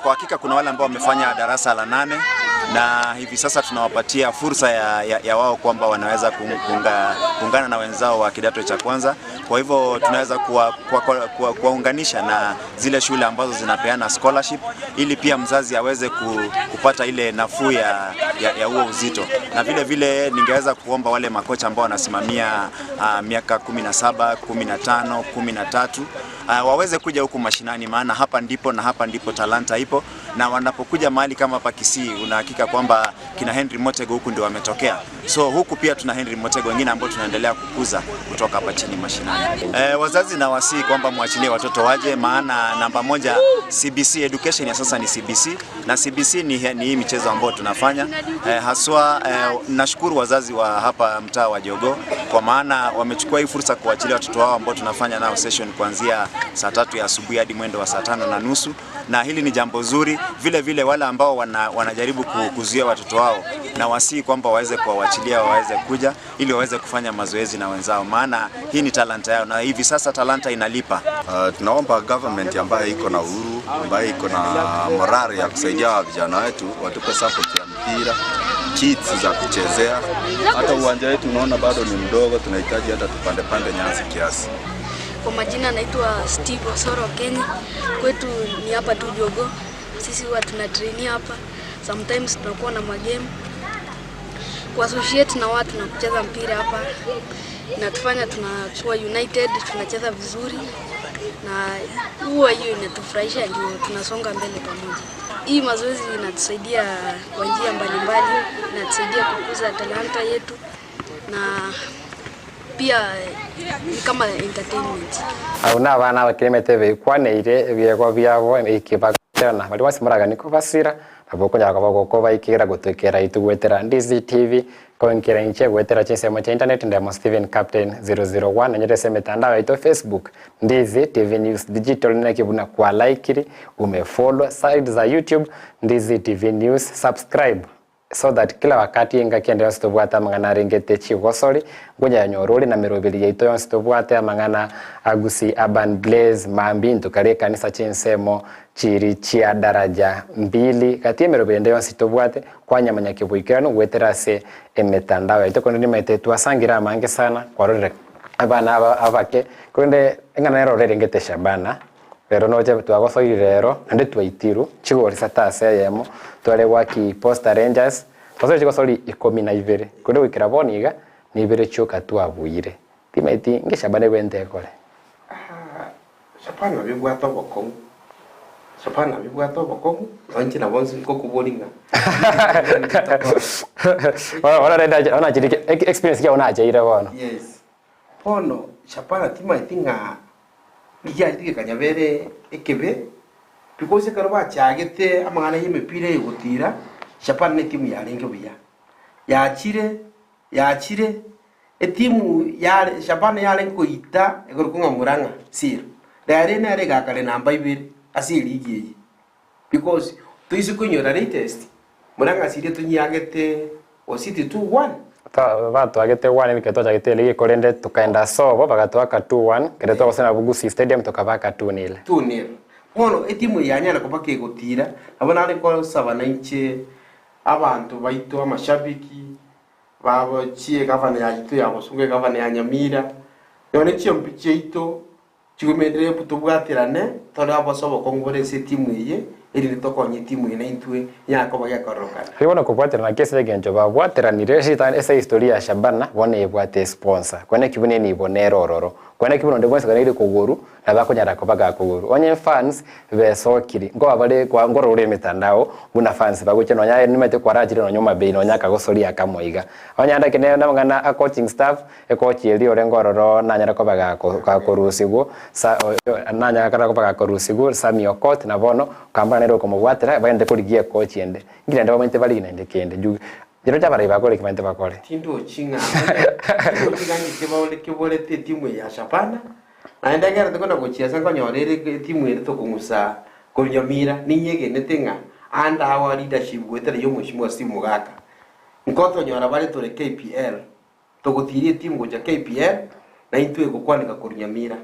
Kwa hakika kuna wale ambao wamefanya darasa la 8 na hivi sasa tunawapatia fursa ya wao kwamba wanaweza kuungana na wenzao wa kidato cha kwanza. Kwa hivyo tunaweza kuwaunganisha na zile shule ambazo zinapeana scholarship, ili pia mzazi aweze kupata ile nafuu ya huo uzito. Na vile ningeweza kuomba wale makocha ambao wanasimamia miaka 17, 15, 13 waweze kuja huku mashinani, maana hapa ndipo talanta ipo, na wanapokuja mahali kama hapa Kisii unahakika kwamba kina Henry Motego huku ndio wametokea. So huku pia tuna Henry Motego wengine ambao tunaendelea kukuza kutoka hapa chini mashinani. Wazazi na wasii kwamba muachilie watoto waje, maana namba 1 CBC education ya sasa ni CBC, na CBC ni hii michezo ambayo tunafanya. Haswa nashukuru wazazi wa hapa mtaa wa Jogoo, kwa maana wamechukua hii fursa kuachilia watoto wao ambao tunafanya nao session kuanzia saa 3 ya asubuhi hadi mwendo wa saa 5:30, na hili ni jambo zuri. Vile wale ambao wanajaribu kuzuia watoto wao, na wasii kwamba waweze kuwaachilia waweze kuja ili waweze kufanya mazoezi na wenzao, maana hii ni talanta yao na hivi sasa talanta inalipa.
Tunaomba government ambayo iko na uhuru, ambayo iko na morale ya kusaidia vijana wetu, watupe support ya mpira, kits za kuchezea. Hata uwanja wetu unaona bado ni mdogo, tunahitaji hata tupande nyasi kiasi.
Kwa majina naitwa Steve Osoro Kenya. Kwetu ni hapa tu Jogoo. Sisi huwa tunatrainia hapa. Sometimes tunakuwa na magame. Kwa associate na watu na kucheza mpira hapa. Inatufanya tunakuwa united, tunacheza vizuri. Na huwa hiyo inatufurahisha, ndio tunasonga mbele pamoja. Hii mazoezi inatusaidia kwa njia mbalimbali, inatusaidia kukuza talanta yetu na pia ni kama entertainment.
Auna abana bakiremete bekwaneire ebyego byabo ikibakana bali wasimuraga niko basira aboko nyaka bako bayikira gutwekera itugwetera Ndizi TV konkera inche gwetera chisemo cha internet ndemo Steven Captain 001 na nyete semetandao ito Facebook Ndizi TV News Digital, na kibuna kwa like umefollow site za YouTube Ndizi TV News, subscribe so that kila wakati inga kiendelea sitobwata mangana ringete chigosori ngonya yanyorore na mirobiri yaito yon sitobwata mangana agusi Urban Blaze mambi ntukare kanisa chinsemo chiri chia daraja 2 kati ya mirobiri ndio sitobwate kwa nyamanya kibuikirano gweterase emetandao yaito kondi mete twasangira mange sana kwarore abana abake konde engana erore ringete Shabana pero noje twagosoire rero ande twaitiru chigori satase yemo twale waki Posta Rangers twasoire chigosori 12 kunde wikira boniga ni ibere chuka twabuire timaiti ngeshabane wente kore
Shabana bibwato bokong Shabana bibwato bokong onchi na bonsi ko kubolinga
ora reda ona chiri experience ya ona ajaira wana
yes pono Shabana timaiti nga Ija iti kanyabere ekebe because karoba chagete amangana yemepire yugutira Shabana ne timu yarenge buya yachire etimu ya Shabana yale koita egorukunga muranga sir dare na rega kale namba 2 asiri igiye because tuizi kunyora latest muranga sire tunyagete ositi 2-1
Vatu agete 1 niketoa agete ligi korende tukaenda sobo bakatwaka 2-1 kereto gusena Bugusi Stadium tukabaka 2-0
Ono etimu yanyana kubake gutira abana ari ko sabana inche abantu baito amashabiki babo chie gavana ya ito ya musunge gavana ya Nyamira yone chimpiche ito chigumendere putubwatirane tora abasobo kongore se timu ye iri litokonye timu ine intwe yako bagya korokana
Ribona kubwatirana kese genjo babwatiranire shita esa historia ya Shabana bone yebwate sponsor kone kibune ni bonero ororo kone kibuno ndebonse kana iri kuguru na bakonyara kubaga kuguru onye fans besokiri ngo abale kwa ngoro uri mitandao buna fans bagukeno nya nimete kwa rajire no nyoma be no nyaka gosoria kamoiga onyanda kene ndamangana a coaching staff e coach yeli ore ngororo nanyara kubaga ka korusigo sa nanyara kara kubaga korusigo Sami Okot na bono kamba nero komugwatira bagende kurigie coach yende ngire ndabamente bali nende kende ju Jero chabari bakore kimante bakore
tindo chinga kibole timu ya Shabana naenda gara tukona kuchia sanga nyorere timu yetu kumusa Nyamira ninyege netenga anda our leadership wetele yo mheshimiwa Steve Mugaka nkoto nyora bale tore KPL togutirie timu goja KPL na intwe gukwanika Nyamira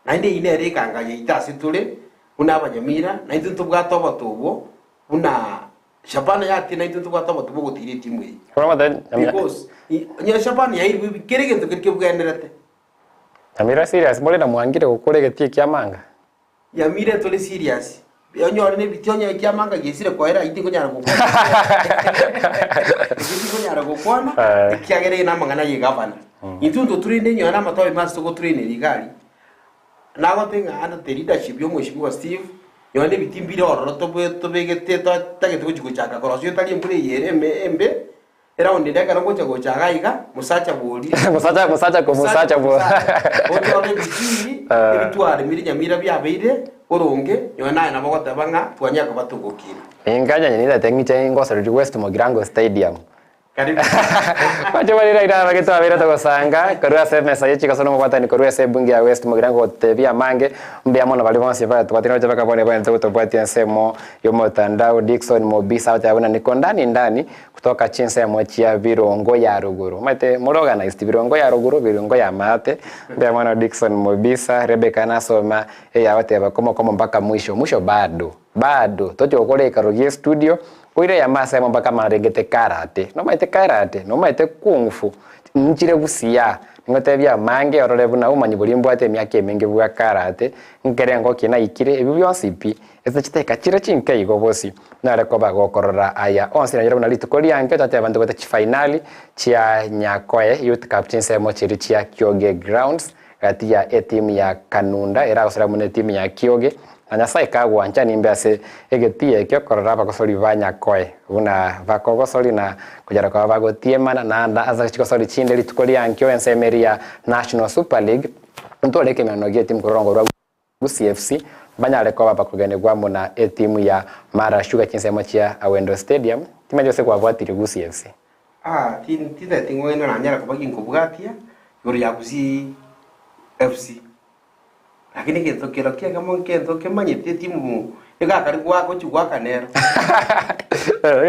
na inde ine rekanga yitase tule una abanyamira na intwe tubwato batobo una Shabana yati na intwe tubwato batobo gutirie timu yi because nya Shabana yairi kerege to kirkebwenderate
Nyamira serious mole na mwangire gukore getie kiamanga
Nyamira tole serious Yonyore ne bitonye kiamanga yesire kwa era iti kunyara gukwana iti kunyara gukwana kiagere na mangana ye gavana intundo turinde nyana matawe masto go turine ligari nago tenga anda the leadership yo mheshimiwa Steve yone bitimbire ororo to begete to tagete kuchikuchaka korosyo tali mpure yere embe era onde kana ngocha gochaga iga musacha boli
musacha bo
oto ole bitiri ebitware miri Nyamira byabeire oronge yona na bagota banga twanya ko batugukira
inganya nyinida tengiche ngosoro West Mogirango Stadium
karibu
Pacho balira ira bageto abera togosanga korwa se mesa yechi kasono mkwata ni korwa se bungi ya West Mogirango tebia mange mbia mona bali bonse ba twatino chaka bone bone to bwati nsemo yo motandao Dickson Mobisa ata abona niko ndani kutoka chinse mwachi ya Virongo ya Ruguru mate organized Virongo ya Ruguru Virongo ya Mate mbia mona Dickson Mobisa Rebecca Nasoma ya wote bakoma mpaka mwisho bado tocho okole karogie studio Oire ya masa mpaka marengete karate no maite kung fu nchire busia ngote bya mange orole buna umanyi bulimbo ate myake menge bwa karate nkerengo kina ikire ebi byonsipi ese chiteka chire chinke igo bosi nare ko bagokorora aya onsi na yero na litukoli yanke tate abantu gote finali chia Nyakoe Youth Cup chinsemo chiri chia Kyoge Grounds kati ya timu ya Kanunda era osera mune timu ya Kyoge Anyasai kagwa nchani mbease egetie kyo korora bakosoli Nyakoe una bakogosoli na kujara kwa bagotie mana na aza chikosoli chinde litukoli yankyo ensemeria National Super League ntoleke manogie timu korongo rwa CFC banyale kwa bakogenegwa muna timu ya Mara Sugar chinsemo chia Awendo Stadium timajo se kwa bwatiri CFC
tita tingo eno na nyara kubagi nkubwatia yori ya FC lakini kento kero kia kama kento kemanyete timu ega kari gwako chugwa kanero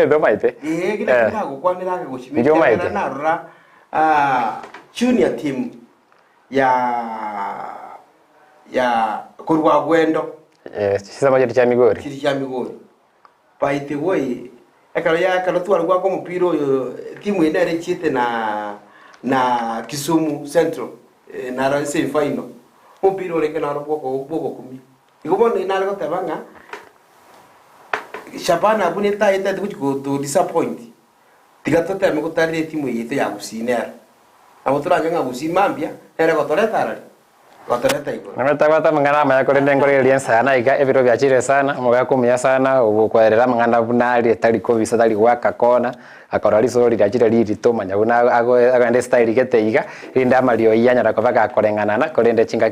ndo maite
kila kitu kwanira gushimika
Ndio maite.
na rura junior team ya kurwa gwendo
sisa moja cha Migori
kiri cha Migori paite woi ekalo tu alikuwa kwa mpira uyo timu ina rechite na Kisumu Central na ranse final mpira ule kana boko 10 ikubona ina leko tabanga Shabana abune taita to disappoint tigatota amekutari timu yite ya gusinera abo turanga gusimambia era gotoreta rari gotoreta iko
nametagwata mangana maya korende ngore liensa sana iga ebiro byachire sana muga kumya sana ubukwerera mangana bunali etali ko bisa tali gwaka kona akorari so ligachire lirito manya buna agende style gete iga inda malio iyanya rakova gakorengana na korende chinga